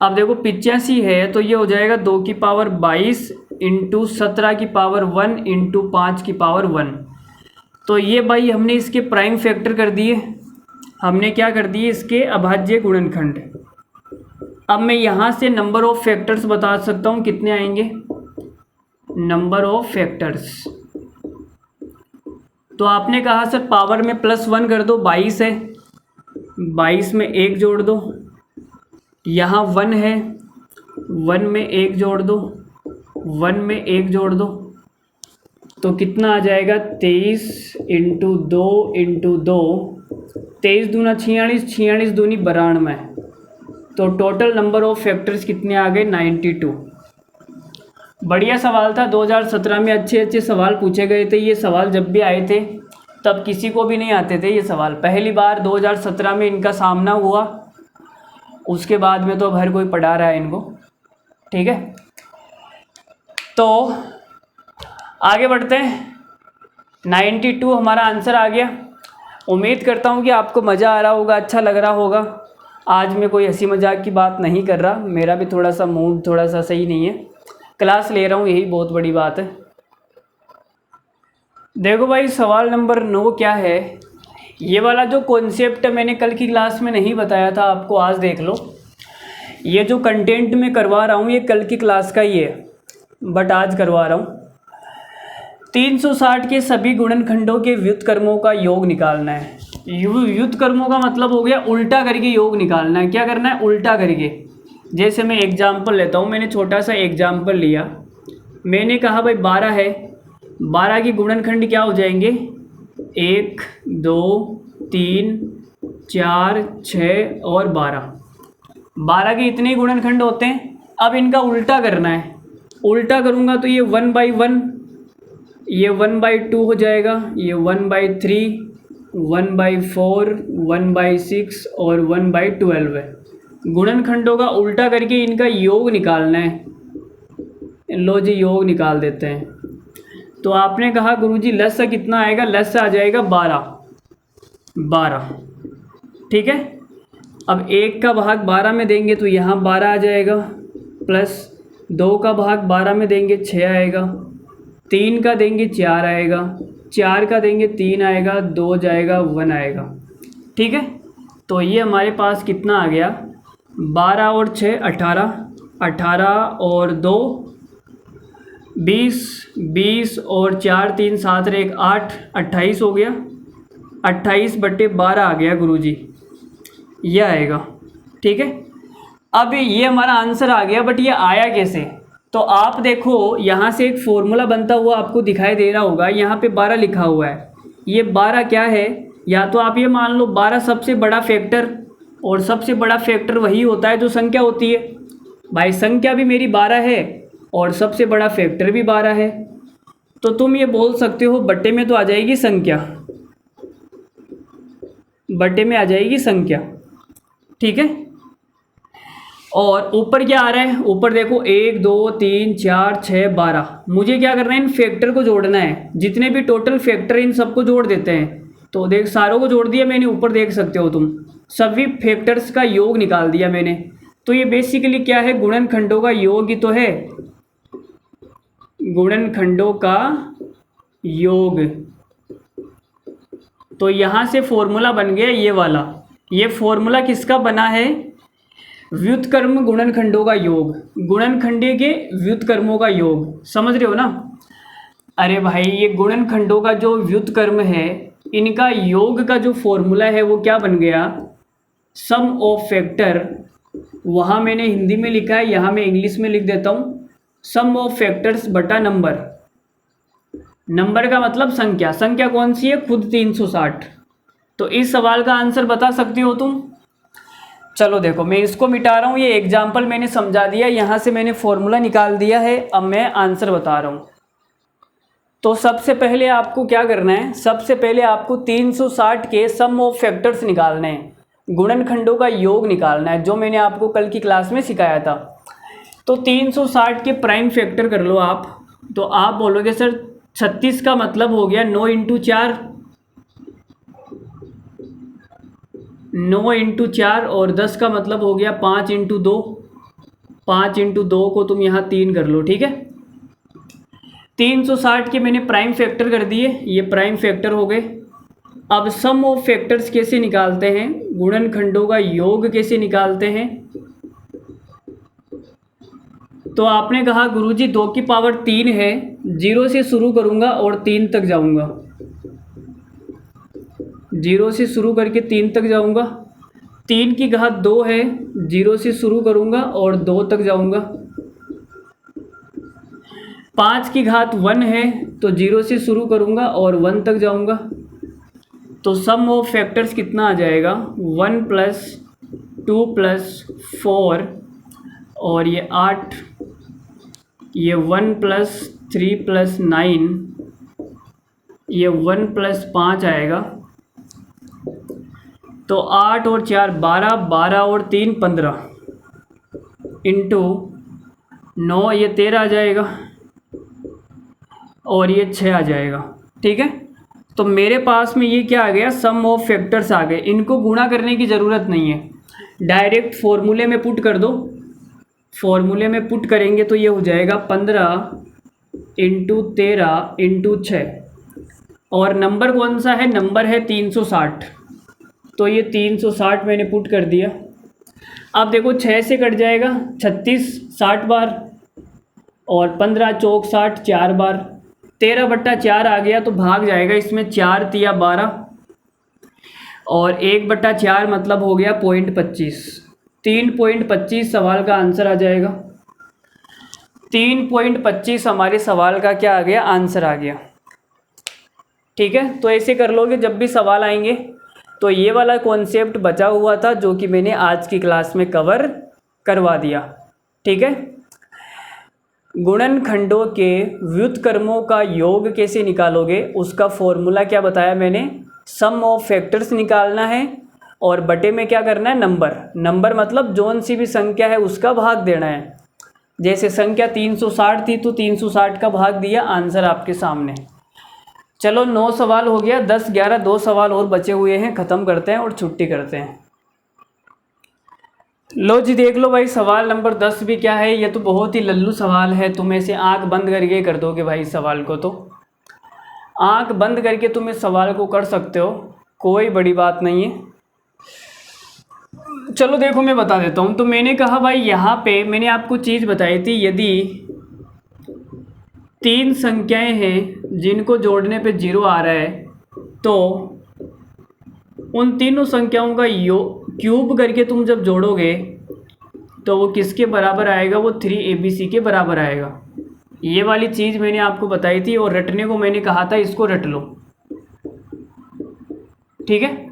S1: अब देखो 85 है तो ये हो जाएगा 2 की पावर 22 इंटू 17 की पावर 1 इंटू 5 की पावर 1। तो ये भाई हमने इसके प्राइम फैक्टर कर दिए, हमने क्या कर दिए, इसके अभाज्य गुणनखंड। अब मैं यहाँ से नंबर ऑफ फैक्टर्स बता सकता हूँ कितने आएंगे, नंबर ऑफ फैक्टर्स। तो आपने कहा सर पावर में +1 कर दो, 22 है, 22 में 1 जोड़ दो, यहाँ 1 है, 1 में 1 जोड़ दो, 1 में 1 जोड़ दो, तो कितना आ जाएगा 23 × 2 × 2, 23 दूना 46, 46 दूनी 92, तो टोटल नंबर ऑफ फैक्टर्स कितने आ गए 92। बढ़िया सवाल था, 2017 में अच्छे अच्छे सवाल पूछे गए थे। ये सवाल जब भी आए थे तब किसी को भी नहीं आते थे ये सवाल, पहली बार 2017 में इनका सामना हुआ, उसके बाद में तो अब हर कोई पढ़ा रहा है इनको। ठीक है, तो आगे बढ़ते हैं। 92 हमारा आंसर आ गया। उम्मीद करता हूँ कि आपको मज़ा आ रहा होगा, अच्छा लग रहा होगा। आज मैं कोई हंसी मजाक की बात नहीं कर रहा, मेरा भी थोड़ा सा मूड थोड़ा सा सही नहीं है, क्लास ले रहा हूँ, यही बहुत बड़ी बात है। देखो भाई सवाल नंबर 9 क्या है, ये वाला जो कॉन्सेप्ट मैंने कल की क्लास में नहीं बताया था आपको, आज देख लो। ये जो कंटेंट मैं करवा रहा हूँ ये कल की क्लास का ही है, बट आज करवा रहा हूँ। 360 के सभी गुणनखंडों के व्युत्क्रमों का योग निकालना है। व्युत्क्रमों का मतलब हो गया उल्टा करके योग निकालना है। क्या करना है, उल्टा करके। जैसे मैं एग्जाम्पल लेता हूँ, मैंने छोटा सा एग्जाम्पल लिया, मैंने कहा भाई 12 है, 12 के गुणनखंड क्या हो जाएंगे 1 2 3 4 6 और 12। 12 के इतने गुणनखंड होते हैं। अब इनका उल्टा करना है, उल्टा करूँगा तो ये 1/1, ये 1/2 हो जाएगा, ये 1/3, 1/4, 1/6 और 1/12 है। गुणनखंडों का उल्टा करके इनका योग निकालना है। लो जी योग निकाल देते हैं। तो आपने कहा गुरुजी लसा कितना आएगा, लसा आ जाएगा 12। ठीक है, अब 1 का भाग 12 में देंगे तो यहाँ 12 आ जाएगा, प्लस 2 का भाग 12 में देंगे 6 आएगा, 3 का देंगे 4 आएगा, 4 का देंगे 3 आएगा, 2 जाएगा 1 आएगा। ठीक है, तो ये हमारे पास कितना आ गया 12 और 6 18, 18 और 2 20, 20 और 4 3 7 और 1 8, 28 हो गया। 28/12 आ गया गुरुजी, ये आएगा। ठीक है, अब ये हमारा आंसर आ गया, बट ये आया कैसे, तो आप देखो यहाँ से एक फॉर्मूला बनता हुआ आपको दिखाई दे रहा होगा, यहाँ पे 12 लिखा हुआ है। ये 12 क्या है, या तो आप ये मान लो 12 सबसे बड़ा फैक्टर, और सबसे बड़ा फैक्टर वही होता है जो संख्या होती है। भाई संख्या भी मेरी 12 है और सबसे बड़ा फैक्टर भी 12 है, तो तुम ये बोल सकते हो बट्टे में तो आ जाएगी संख्या, बट्टे में आ जाएगी संख्या। ठीक है, और ऊपर क्या आ रहा है, ऊपर देखो 1 2 3 4 6 12। मुझे क्या करना है, इन फैक्टर को जोड़ना है, जितने भी टोटल फैक्टर इन सबको जोड़ देते हैं। तो देख सारों को जोड़ दिया मैंने, ऊपर देख सकते हो तुम, सभी फैक्टर्स का योग निकाल दिया मैंने। तो ये बेसिकली क्या है, गुणनखंडों का योग ही तो है, गुणनखंडों का योग। तो यहाँ से फॉर्मूला बन गया ये वाला। ये फॉर्मूला किसका बना है, व्युत्क्रम गुणनखंडों का योग, गुणनखंडे के व्युत्क्रमों का योग। समझ रहे हो ना। अरे भाई ये गुणनखंडों का जो व्युत्क्रम है, इनका योग का जो फॉर्मूला है वो क्या बन गया, सम ऑफ फैक्टर। वहाँ मैंने हिंदी में लिखा है, यहाँ मैं इंग्लिश में लिख देता हूँ, सम ऑफ फैक्टर्स बटा नंबर। नंबर का मतलब संख्या, संख्या कौन सी है, खुद 360। तो इस सवाल का आंसर बता सकती हो तुम। चलो देखो मैं इसको मिटा रहा हूँ, ये एग्जाम्पल मैंने समझा दिया, यहाँ से मैंने फॉर्मूला निकाल दिया है, अब मैं आंसर बता रहा हूँ। तो सबसे पहले आपको क्या करना है, सबसे पहले आपको 360 के सम ऑफ फैक्टर्स निकालने हैं, गुणनखंडों का योग निकालना है, जो मैंने आपको कल की क्लास में सिखाया था। तो 360 के प्राइम फैक्टर कर लो आप। तो आप बोलोगे सर 36 का मतलब हो गया 9 × 4, 9 × 4, और 10 का मतलब हो गया 5 × 2, 5 × 2 को तुम यहाँ 3 कर लो। ठीक है, 360 के मैंने प्राइम फैक्टर कर दिए, ये प्राइम फैक्टर हो गए। अब सम ऑफ फैक्टर्स कैसे निकालते हैं, गुणनखंडों का योग कैसे निकालते हैं, तो आपने कहा गुरुजी 2 की पावर 3 है, 0 से शुरू करूँगा और 3 तक जाऊँगा, 0 से शुरू करके 3 तक जाऊँगा। 3 की घात 2 है, 0 से शुरू करूँगा और 2 तक जाऊँगा। 5 की घात 1 है, तो 0 से शुरू करूँगा और 1 तक जाऊँगा। तो सम ऑफ फैक्टर्स कितना आ जाएगा, 1 + 2 + 4 और ये 8, ये 1 + 3 + 9, ये 1 + 5 आएगा। तो 8 और 4 12, 12 और 3 15 इंटू 9, ये 13 आ जाएगा और ये 6 आ जाएगा। ठीक है, तो मेरे पास में ये क्या आ गया, सम ऑफ फैक्टर्स आ गए। इनको गुणा करने की ज़रूरत नहीं है, डायरेक्ट फॉर्मूले में पुट कर दो। फॉर्मूले में पुट करेंगे तो ये हो जाएगा 15 × 13 × 6 और नंबर कौन सा है, नंबर है 360। तो ये 360 मैंने पुट कर दिया। अब देखो 6 से कट जाएगा 36 60 बार और 15 चौक 60 4 बार, 13/4 आ गया तो भाग जाएगा इसमें, 4 तिया 12 और 1/4 मतलब हो गया 0.25, 3.25 सवाल का आंसर आ जाएगा। 3.25 हमारे सवाल का क्या आ गया, आंसर आ गया। ठीक है, तो ऐसे कर लोगे जब भी सवाल आएंगे। तो ये वाला कॉन्सेप्ट बचा हुआ था जो कि मैंने आज की क्लास में कवर करवा दिया। ठीक है, गुणनखंडों के व्युत्क्रमों का योग कैसे निकालोगे, उसका फॉर्मूला क्या बताया मैंने, सम ऑफ फैक्टर्स निकालना है और बटे में क्या करना है, नंबर। नंबर मतलब जौन सी भी संख्या है उसका भाग देना है। जैसे संख्या 360 थी तो 360 का भाग दिया, आंसर आपके सामने। चलो 9 सवाल हो गया, 10 11 2 सवाल और बचे हुए हैं, ख़त्म करते हैं और छुट्टी करते हैं। लो जी देख लो भाई, सवाल नंबर 10 भी क्या है, ये तो बहुत ही लल्लू सवाल है। तुम ऐसे आंख बंद करके कर दोगे भाई सवाल को, तो आंख बंद करके तुम इस सवाल को कर सकते हो, कोई बड़ी बात नहीं है। चलो देखो मैं बता देता हूँ। तो मैंने कहा भाई यहाँ पे मैंने आपको चीज़ बताई थी, यदि 3 संख्याएं हैं जिनको जोड़ने पे 0 आ रहा है तो उन तीनों संख्याओं का क्यूब करके तुम जब जोड़ोगे तो वो किसके बराबर आएगा, वो 3abc के बराबर आएगा। ये वाली चीज़ मैंने आपको बताई थी और रटने को मैंने कहा था, इसको रट लो। ठीक है,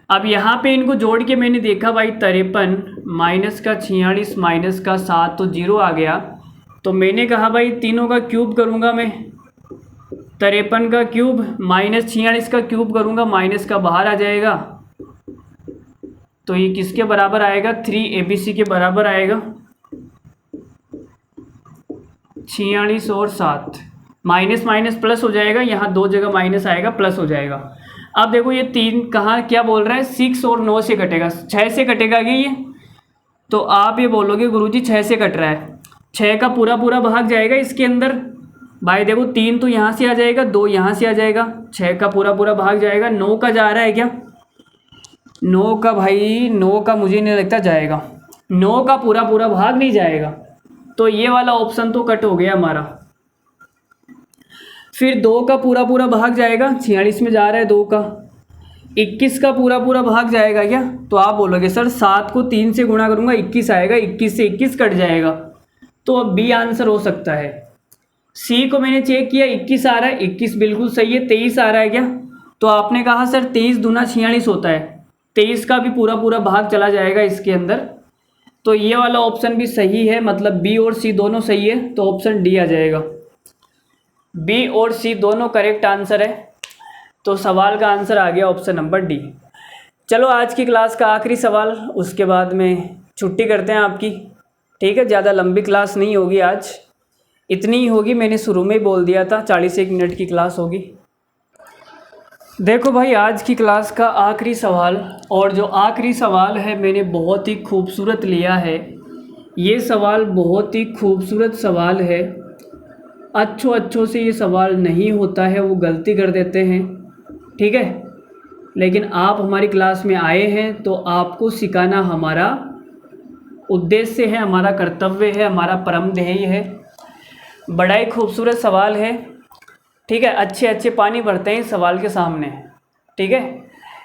S1: अब यहाँ पे इनको जोड़ के मैंने देखा भाई 53 माइनस का 46 माइनस का 7 तो 0 आ गया। तो मैंने कहा भाई तीनों का क्यूब करूँगा मैं, 53 का क्यूब माइनस 46 का क्यूब करूँगा, माइनस का बाहर आ जाएगा तो ये किसके बराबर आएगा, 3abc के बराबर आएगा। 46 और 7 माइनस माइनस प्लस हो जाएगा, यहाँ 2 जगह माइनस आएगा प्लस हो जाएगा। अब देखो ये 3 कहाँ क्या बोल रहा है, 6 और 9 से कटेगा, 6 से कटेगा क्या ये, तो आप ये बोलोगे गुरुजी 6 से कट रहा है, 6 का पूरा पूरा भाग जाएगा इसके अंदर। भाई देखो 3 तो यहाँ से आ जाएगा, 2 यहाँ से आ जाएगा, 6 का पूरा पूरा भाग जाएगा। 9 का जा रहा है क्या, 9 का भाई 9 का मुझे नहीं लगता जाएगा, 9 का पूरा पूरा भाग नहीं जाएगा। तो ये वाला ऑप्शन तो कट हो गया हमारा। फिर 2 का पूरा पूरा भाग जाएगा, 46 में जा रहा है 2 का। 21 का पूरा पूरा भाग जाएगा क्या, तो आप बोलोगे सर 7 को 3 से गुणा करूँगा 21 आएगा, 21 से 21 कट जाएगा। तो अब बी आंसर हो सकता है। सी को मैंने चेक किया 21 आ रहा है, 21 बिल्कुल सही है। 23 आ रहा है क्या, तो आपने कहा सर 23 दूना 46 होता है, 23 का भी पूरा पूरा भाग चला जाएगा इसके अंदर। तो ये वाला ऑप्शन भी सही है, मतलब बी और सी दोनों सही है, तो ऑप्शन डी आ जाएगा। बी और सी दोनों करेक्ट आंसर है, तो सवाल का आंसर आ गया ऑप्शन नंबर डी। चलो आज की क्लास का आखिरी सवाल, उसके बाद में छुट्टी करते हैं आपकी। ठीक है, ज़्यादा लंबी क्लास नहीं होगी आज, इतनी ही होगी, मैंने शुरू में ही बोल दिया था 41 मिनट की क्लास होगी। देखो भाई आज की क्लास का आखिरी सवाल, और जो आखिरी सवाल है मैंने बहुत ही खूबसूरत लिया है। ये सवाल बहुत ही खूबसूरत सवाल है, अच्छों से ये सवाल नहीं होता है, वो गलती कर देते हैं। ठीक है, लेकिन आप हमारी क्लास में आए हैं तो आपको सिखाना हमारा उद्देश्य है, हमारा कर्तव्य है, हमारा परम ध्येय है। बड़ा ही खूबसूरत सवाल है, ठीक है। अच्छे अच्छे पानी भरते हैं इस सवाल के सामने, ठीक है।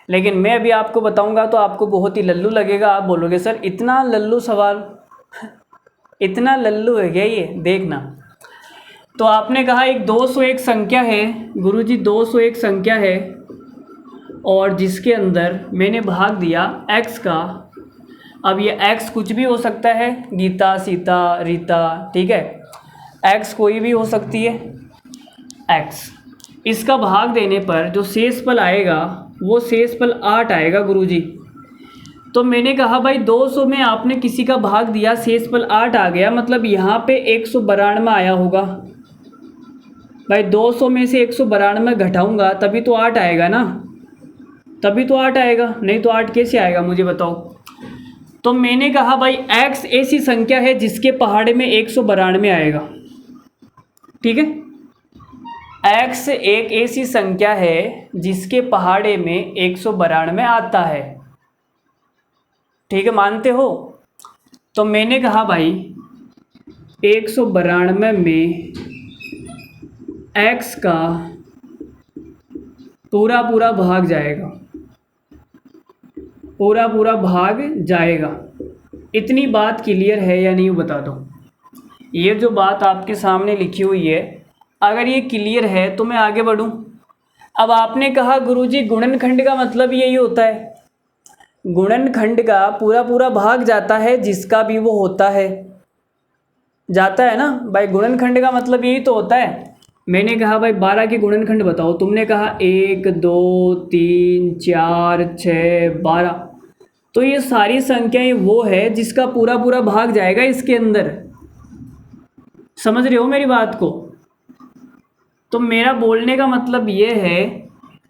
S1: लेकिन मैं अभी आपको बताऊंगा तो आपको बहुत ही लल्लू लगेगा। आप बोलोगे सर इतना लल्लू सवाल, इतना लल्लू है क्या ये, देखना। तो आपने कहा एक 201 संख्या है गुरुजी, 201 संख्या है और जिसके अंदर मैंने भाग दिया x का। अब ये x कुछ भी हो सकता है, गीता, सीता, रीता, ठीक है। x कोई भी हो सकती है x। इसका भाग देने पर जो शेषफल आएगा वो शेषफल 8 आएगा गुरुजी। तो मैंने कहा भाई 200 में आपने किसी का भाग दिया, शेषफल 8 आ गया, मतलब यहाँ पे 192 आया होगा। भाई 200 में से 192 घटाऊंगा तभी तो 8 आएगा ना, तभी तो 8 आएगा, नहीं तो 8 कैसे आएगा मुझे बताओ। तो मैंने कहा भाई x ऐसी संख्या है जिसके पहाड़े में 192 आएगा, ठीक है। x एक ऐसी संख्या है जिसके पहाड़े में 192 आता है, ठीक है, मानते हो। तो मैंने कहा भाई 192 में x का पूरा पूरा भाग जाएगा, पूरा पूरा भाग जाएगा। इतनी बात क्लियर है या नहीं बता दो। ये जो बात आपके सामने लिखी हुई है, अगर ये क्लियर है तो मैं आगे बढ़ूं। अब आपने कहा गुरुजी गुणनखंड का मतलब यही होता है, गुणनखंड का पूरा पूरा भाग जाता है जिसका भी वो होता है, जाता है ना भाई। गुणनखंड का मतलब यही तो होता है। मैंने कहा भाई 12 के गुणनखंड बताओ, तुमने कहा 1 2 3 4 6 12। तो ये सारी संख्याएं वो है जिसका पूरा पूरा भाग जाएगा इसके अंदर, समझ रहे हो मेरी बात को। तो मेरा बोलने का मतलब ये है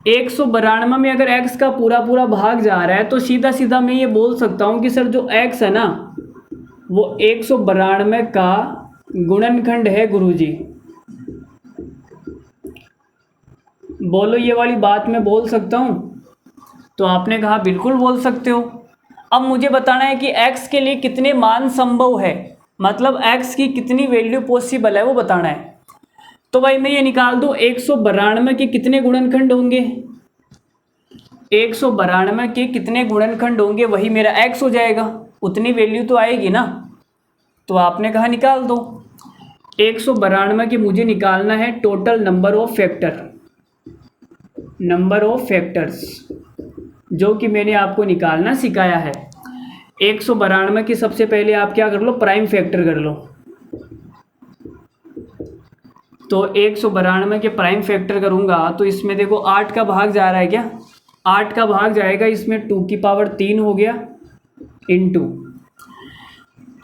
S1: 192 में अगर x का पूरा पूरा भाग जा रहा है तो सीधा सीधा मैं ये बोल सकता हूँ कि सर जो x है ना वो 192 का गुणनखंड है गुरुजी। बोलो ये वाली बात मैं बोल सकता हूँ? तो आपने कहा बिल्कुल बोल सकते हो। अब मुझे बताना है कि x के लिए कितने मान संभव है, मतलब x की कितनी वैल्यू पॉसिबल है वो बताना है। तो भाई मैं ये निकाल दूँ 192 के कितने गुणनखंड होंगे, 192 के कितने गुणनखंड होंगे वही मेरा x हो जाएगा, उतनी वैल्यू तो आएगी ना। तो आपने कहा निकाल दो। 192 के मुझे निकालना है total number of factor, number of factors, जो कि मैंने आपको निकालना सिखाया है। 192 की सबसे पहले आप क्या कर लो, प्राइम फैक्टर कर लो। तो 192 के प्राइम फैक्टर करूँगा तो इसमें देखो 8 का भाग जा रहा है क्या, 8 का भाग जाएगा इसमें 2 की पावर 3 हो गया इंटू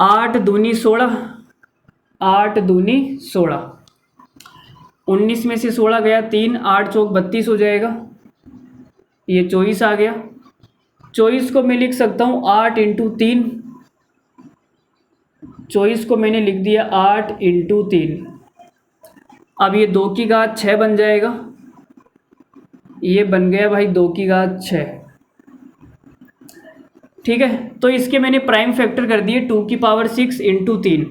S1: 8 दूनी 16, 8 दूनी 16, 19 में से 16 गया 3, 8 चौक 32 हो जाएगा, ये 24 आ गया। 24 को मैं लिख सकता हूँ 8 इंटू 3, 24 को मैंने लिख दिया 8 इंटू 3। अब ये 2 की घात 6 बन जाएगा, ये बन गया भाई 2 की घात 6, ठीक है। तो इसके मैंने प्राइम फैक्टर कर दिए 2 की पावर 6 इंटू 3।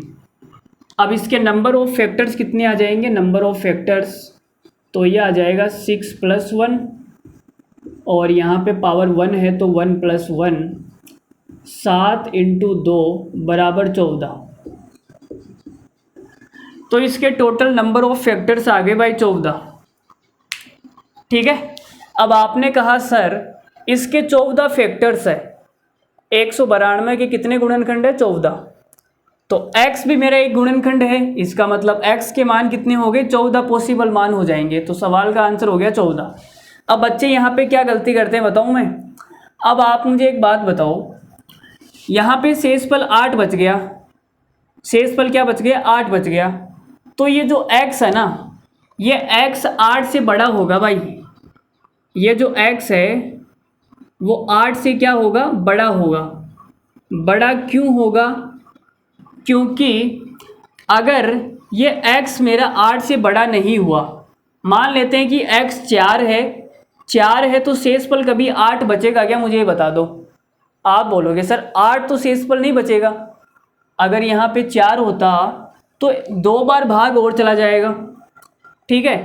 S1: अब इसके नंबर ऑफ फैक्टर्स कितने आ जाएंगे, नंबर ऑफ फैक्टर्स तो ये आ जाएगा 6 + 1 और यहाँ पे पावर 1 है तो 1 + 1, 7 इंटू 2 बराबर 14। तो इसके टोटल नंबर ऑफ फैक्टर्स आ गए भाई 14, ठीक है। अब आपने कहा सर इसके 14 फैक्टर्स है, 192 के कितने गुणनखंड है, 14। तो x भी मेरा एक गुणनखंड है, इसका मतलब x के मान कितने हो गए, 14 पॉसिबल मान हो जाएंगे। तो सवाल का आंसर हो गया 14। अब बच्चे यहाँ पे क्या गलती करते हैं बताऊँ मैं। अब आप मुझे एक बात बताओ, यहाँ पे शेषफल 8 बच गया, शेषफल क्या बच गया, 8 बच गया। तो ये जो x है ना, ये x 8 से बड़ा होगा भाई, ये जो x है वो 8 से क्या होगा, बड़ा होगा। बड़ा क्यों होगा, क्योंकि अगर ये x मेरा 8 से बड़ा नहीं हुआ, मान लेते हैं कि x 4 है तो शेषफल कभी 8 बचेगा क्या, मुझे ये बता दो। आप बोलोगे सर 8 तो शेषफल नहीं बचेगा, अगर यहाँ पे 4 होता तो 2 बार भाग और चला जाएगा, ठीक है।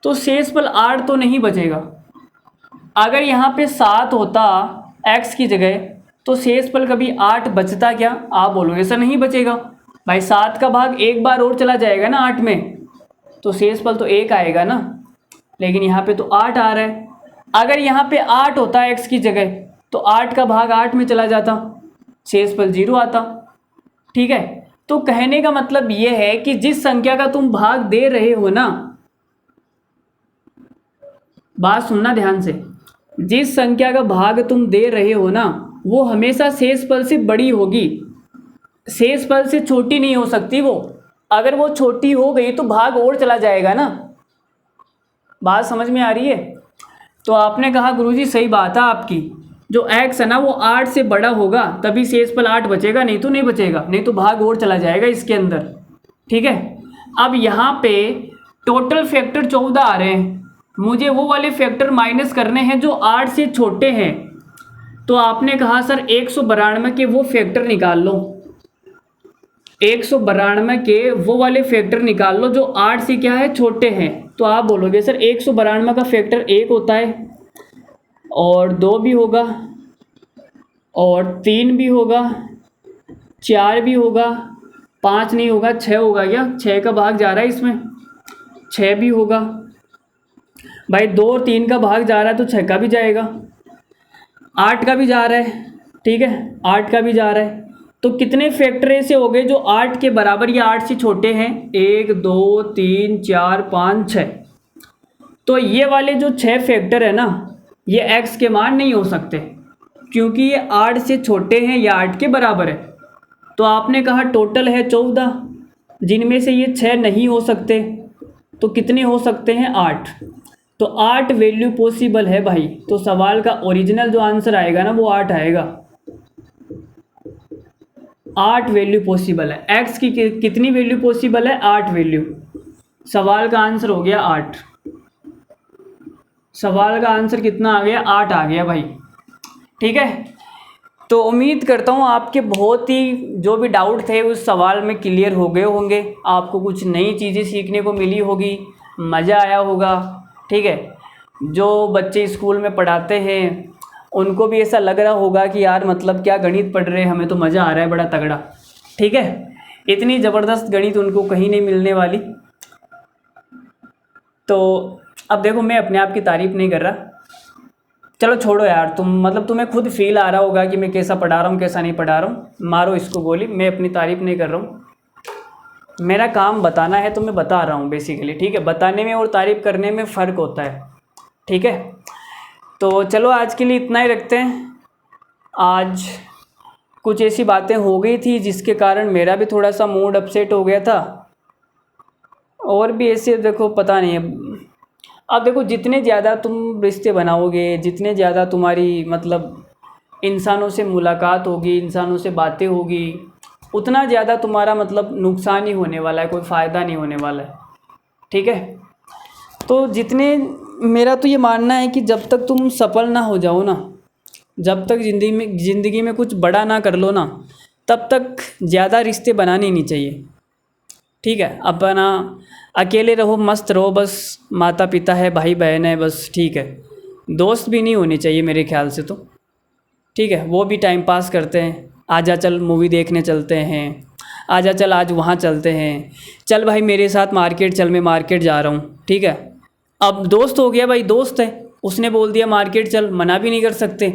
S1: तो शेषफल 8 तो नहीं बचेगा। अगर यहाँ पे 7 होता x की जगह तो शेषफल कभी 8 बचता क्या? आप बोलोगे ऐसा नहीं बचेगा भाई, 7 का भाग एक बार और चला जाएगा ना 8 में, तो शेषफल तो 1 आएगा ना। लेकिन यहाँ पे तो 8 आ रहा है। अगर यहाँ पे 8 होता x की जगह तो 8 का भाग 8 में चला जाता, शेषफल 0 आता, ठीक है। तो कहने का मतलब ये है कि जिस संख्या का तुम भाग दे रहे हो ना, बात सुनना ध्यान से, जिस संख्या का भाग तुम दे रहे हो ना वो हमेशा शेषफल से बड़ी होगी, शेषफल से छोटी नहीं हो सकती वो। अगर वो छोटी हो गई तो भाग और चला जाएगा ना। बात समझ में आ रही है? तो आपने कहा गुरुजी सही बात है आपकी, जो x है ना वो 8 से बड़ा होगा तभी शेषफल 8 बचेगा, नहीं तो नहीं बचेगा, नहीं तो भाग और चला जाएगा इसके अंदर, ठीक है। अब यहाँ पे टोटल फैक्टर 14 आ रहे हैं, मुझे वो वाले फैक्टर माइनस करने हैं जो 8 से छोटे हैं। तो आपने कहा सर 192 के वो फैक्टर निकाल लो, 192 के वो वाले फैक्टर निकाल लो जो 8 से क्या है, छोटे हैं। तो आप बोलोगे सर 192 का फैक्टर 1 होता है और 2 भी होगा और 3 भी होगा, 4 भी होगा, 5 नहीं होगा, 6 होगा क्या? 6 का भाग जा रहा है इसमें, 6 भी होगा भाई, 2 और 3 का भाग जा रहा है तो 6 का भी जाएगा, 8 का भी जा रहा है, ठीक है, 8 का भी जा रहा है। तो कितने फैक्टर ऐसे हो गए जो 8 के बराबर या 8 से छोटे हैं? 1 2 3 4 5 6। तो ये वाले जो 6 फैक्टर है ना ये x के मान नहीं हो सकते क्योंकि ये 8 से छोटे हैं या 8 के बराबर है। तो आपने कहा टोटल है 14, जिनमें से ये 6 नहीं हो सकते, तो कितने हो सकते हैं? 8। तो 8 वैल्यू पॉसिबल है भाई। तो सवाल का ओरिजिनल जो आंसर आएगा ना वो 8 आएगा, 8 वैल्यू पॉसिबल है। x की कितनी वैल्यू पॉसिबल है? 8 वैल्यू। सवाल का आंसर हो गया 8। सवाल का आंसर कितना आ गया? 8 आ गया भाई, ठीक है। तो उम्मीद करता हूँ आपके बहुत ही जो भी डाउट थे उस सवाल में क्लियर हो गए होंगे, आपको कुछ नई चीज़ें सीखने को मिली होगी, मज़ा आया होगा, ठीक है। जो बच्चे स्कूल में पढ़ाते हैं उनको भी ऐसा लग रहा होगा कि यार मतलब क्या गणित पढ़ रहे हैं, हमें तो मज़ा आ रहा है बड़ा तगड़ा, ठीक है। इतनी ज़बरदस्त गणित उनको कहीं नहीं मिलने वाली। तो अब देखो मैं अपने आप की तारीफ़ नहीं कर रहा, चलो छोड़ो यार, तुम्हें खुद फील आ रहा होगा कि मैं कैसा पढ़ा रहा हूँ कैसा नहीं पढ़ा रहा हूँ, मारो इसको गोली, मैं अपनी तारीफ़ नहीं कर रहा हूँ। मेरा काम बताना है तो मैं बता रहा हूँ बेसिकली, ठीक है। बताने में और तारीफ़ करने में फ़र्क होता है, ठीक है। तो चलो आज के लिए इतना ही रखते हैं। आज कुछ ऐसी बातें हो गई थी जिसके कारण मेरा भी थोड़ा सा मूड अपसेट हो गया था, और भी ऐसे देखो पता नहीं है। अब देखो जितने ज़्यादा तुम रिश्ते बनाओगे, जितने ज़्यादा तुम्हारी मतलब इंसानों से मुलाकात होगी, इंसानों से बातें होगी, उतना ज़्यादा तुम्हारा मतलब नुकसान ही होने वाला है, कोई फ़ायदा नहीं होने वाला है, ठीक है। तो जितने मेरा तो ये मानना है कि जब तक तुम सफल ना हो जाओ ना, जब तक ज़िंदगी में कुछ बड़ा ना कर लो ना, तब तक ज़्यादा रिश्ते बनाने नहीं चाहिए, ठीक है। अपना अकेले रहो, मस्त रहो, बस माता पिता है, भाई बहन है, बस ठीक है। दोस्त भी नहीं होने चाहिए मेरे ख्याल से तो, ठीक है। वो भी टाइम पास करते हैं, आजा चल मूवी देखने चलते हैं, आजा चल आज वहाँ चलते हैं, चल भाई मेरे साथ मार्केट चल, मैं मार्केट जा रहा हूँ, ठीक है। अब दोस्त हो गया भाई, दोस्त है, उसने बोल दिया मार्केट चल, मना भी नहीं कर सकते,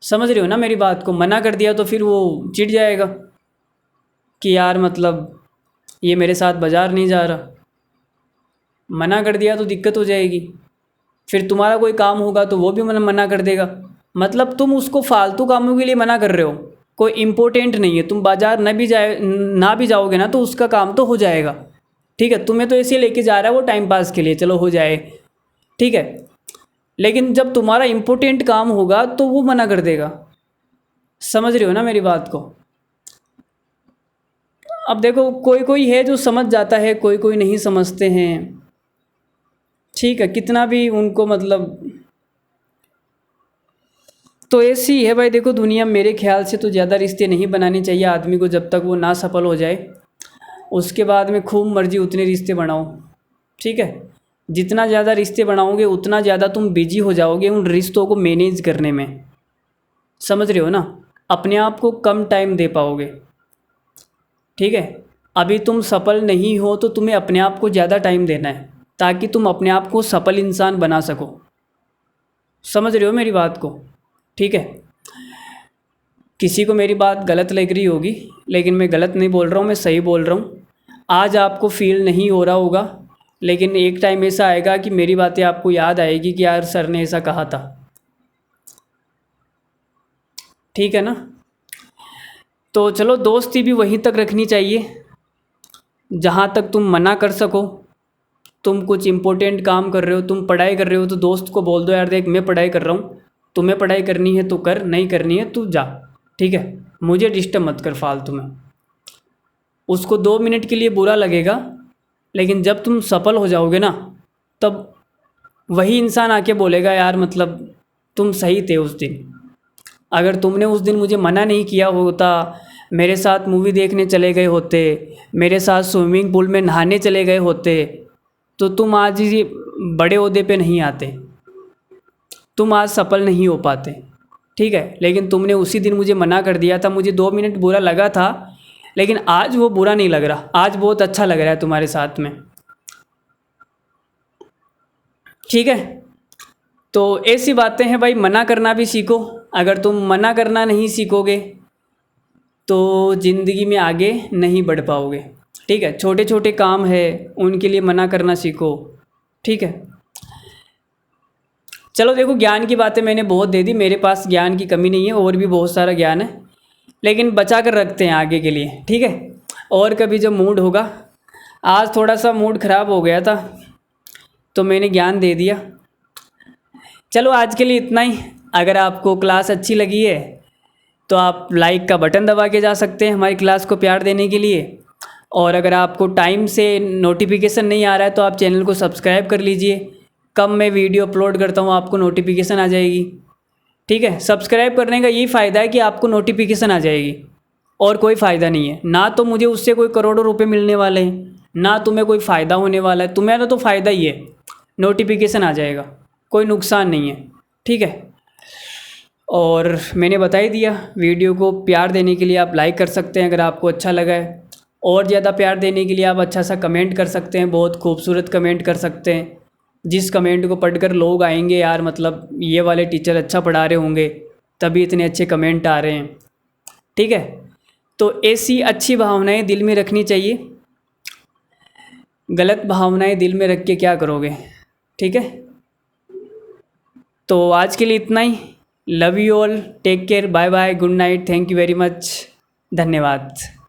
S1: समझ रहे हो ना मेरी बात को। मना कर दिया तो फिर वो चिढ़ जाएगा कि यार मतलब ये मेरे साथ बाज़ार नहीं जा रहा, मना कर दिया तो दिक्कत हो जाएगी। फिर तुम्हारा कोई काम होगा तो वो भी मना कर देगा, मतलब तुम उसको फालतू कामों के लिए मना कर रहे हो, कोई इम्पोर्टेंट नहीं है। तुम बाज़ार ना भी जाओगे ना तो उसका काम तो हो जाएगा, ठीक है। तुम्हें तो ऐसे लेके जा रहा है वो टाइम पास के लिए, चलो हो जाए, ठीक है। लेकिन जब तुम्हारा इम्पोर्टेंट काम होगा तो वो मना कर देगा, समझ रहे हो ना मेरी बात को। अब देखो कोई कोई है जो समझ जाता है, कोई कोई नहीं समझते हैं, ठीक है। कितना भी उनको मतलब तो ऐसी ही है भाई, देखो दुनिया मेरे ख्याल से तो ज़्यादा रिश्ते नहीं बनाने चाहिए आदमी को जब तक वो ना सफल हो जाए। उसके बाद में खूब मर्जी उतने रिश्ते बनाओ, ठीक है। जितना ज़्यादा रिश्ते बनाओगे उतना ज़्यादा तुम बिजी हो जाओगे उन रिश्तों को मैनेज करने में, समझ रहे हो ना। अपने आप को कम टाइम दे पाओगे, ठीक है। अभी तुम सफल नहीं हो तो तुम्हें अपने आप को ज़्यादा टाइम देना है ताकि तुम अपने आप को सफल इंसान बना सको, समझ रहे हो मेरी बात को, ठीक है। किसी को मेरी बात गलत लग रही होगी, लेकिन मैं गलत नहीं बोल रहा हूँ, मैं सही बोल रहा हूँ। आज आपको फील नहीं हो रहा होगा, लेकिन एक टाइम ऐसा आएगा कि मेरी बातें आपको याद आएगी कि यार सर ने ऐसा कहा था, ठीक है ना। तो चलो दोस्ती भी वहीं तक रखनी चाहिए जहाँ तक तुम मना कर सको। तुम कुछ इम्पोर्टेंट काम कर रहे हो, तुम पढ़ाई कर रहे हो, तो दोस्त को बोल दो यार देख मैं पढ़ाई कर रहा हूँ, तुम्हें पढ़ाई करनी है तो कर, नहीं करनी है तू जा, ठीक है, मुझे डिस्टर्ब मत कर फालतू में। उसको 2 मिनट के लिए बुरा लगेगा, लेकिन जब तुम सफल हो जाओगे ना तब वही इंसान आके बोलेगा यार मतलब तुम सही थे उस दिन। अगर तुमने उस दिन मुझे मना नहीं किया होता, मेरे साथ मूवी देखने चले गए होते, मेरे साथ स्विमिंग पूल में नहाने चले गए होते, तो तुम आज ही बड़े ओहदे पे नहीं आते, तुम आज सफल नहीं हो पाते, ठीक है। लेकिन तुमने उसी दिन मुझे मना कर दिया था, मुझे 2 मिनट बुरा लगा था, लेकिन आज वो बुरा नहीं लग रहा, आज बहुत अच्छा लग रहा है तुम्हारे साथ में, ठीक है। तो ऐसी बातें हैं भाई, मना करना भी सीखो। अगर तुम मना करना नहीं सीखोगे तो ज़िंदगी में आगे नहीं बढ़ पाओगे, ठीक है। छोटे छोटे काम है उनके लिए मना करना सीखो, ठीक है। चलो देखो, ज्ञान की बातें मैंने बहुत दे दी, मेरे पास ज्ञान की कमी नहीं है, और भी बहुत सारा ज्ञान है, लेकिन बचा कर रखते हैं आगे के लिए, ठीक है। और कभी जब मूड होगा, आज थोड़ा सा मूड ख़राब हो गया था तो मैंने ज्ञान दे दिया। चलो आज के लिए इतना ही। अगर आपको क्लास अच्छी लगी है तो आप लाइक का बटन दबा के जा सकते हैं हमारी क्लास को प्यार देने के लिए, और अगर आपको टाइम से नोटिफिकेशन नहीं आ रहा है तो आप चैनल को सब्सक्राइब कर लीजिए। कब मैं वीडियो अपलोड करता हूँ आपको नोटिफिकेशन आ जाएगी, ठीक है। सब्सक्राइब करने का यही फ़ायदा है कि आपको नोटिफिकेशन आ जाएगी, और कोई फ़ायदा नहीं है। ना तो मुझे उससे कोई करोड़ों रुपए मिलने वाले हैं, ना तुम्हें कोई फ़ायदा होने वाला है, तुम्हें तो फ़ायदा ही है, नोटिफिकेशन आ जाएगा, कोई नुकसान नहीं है, ठीक है। और मैंने बता ही दिया, वीडियो को प्यार देने के लिए आप लाइक कर सकते हैं अगर आपको अच्छा लगा है, और ज़्यादा प्यार देने के लिए आप अच्छा सा कमेंट कर सकते हैं, बहुत खूबसूरत कमेंट कर सकते हैं, जिस कमेंट को पढ़कर लोग आएंगे यार मतलब ये वाले टीचर अच्छा पढ़ा रहे होंगे तभी इतने अच्छे कमेंट आ रहे हैं, ठीक है। तो ऐसी अच्छी भावनाएं दिल में रखनी चाहिए, गलत भावनाएं दिल में रख के क्या करोगे, ठीक है। तो आज के लिए इतना ही। Love you all, take care, bye bye, good night, thank you very much, धन्यवाद।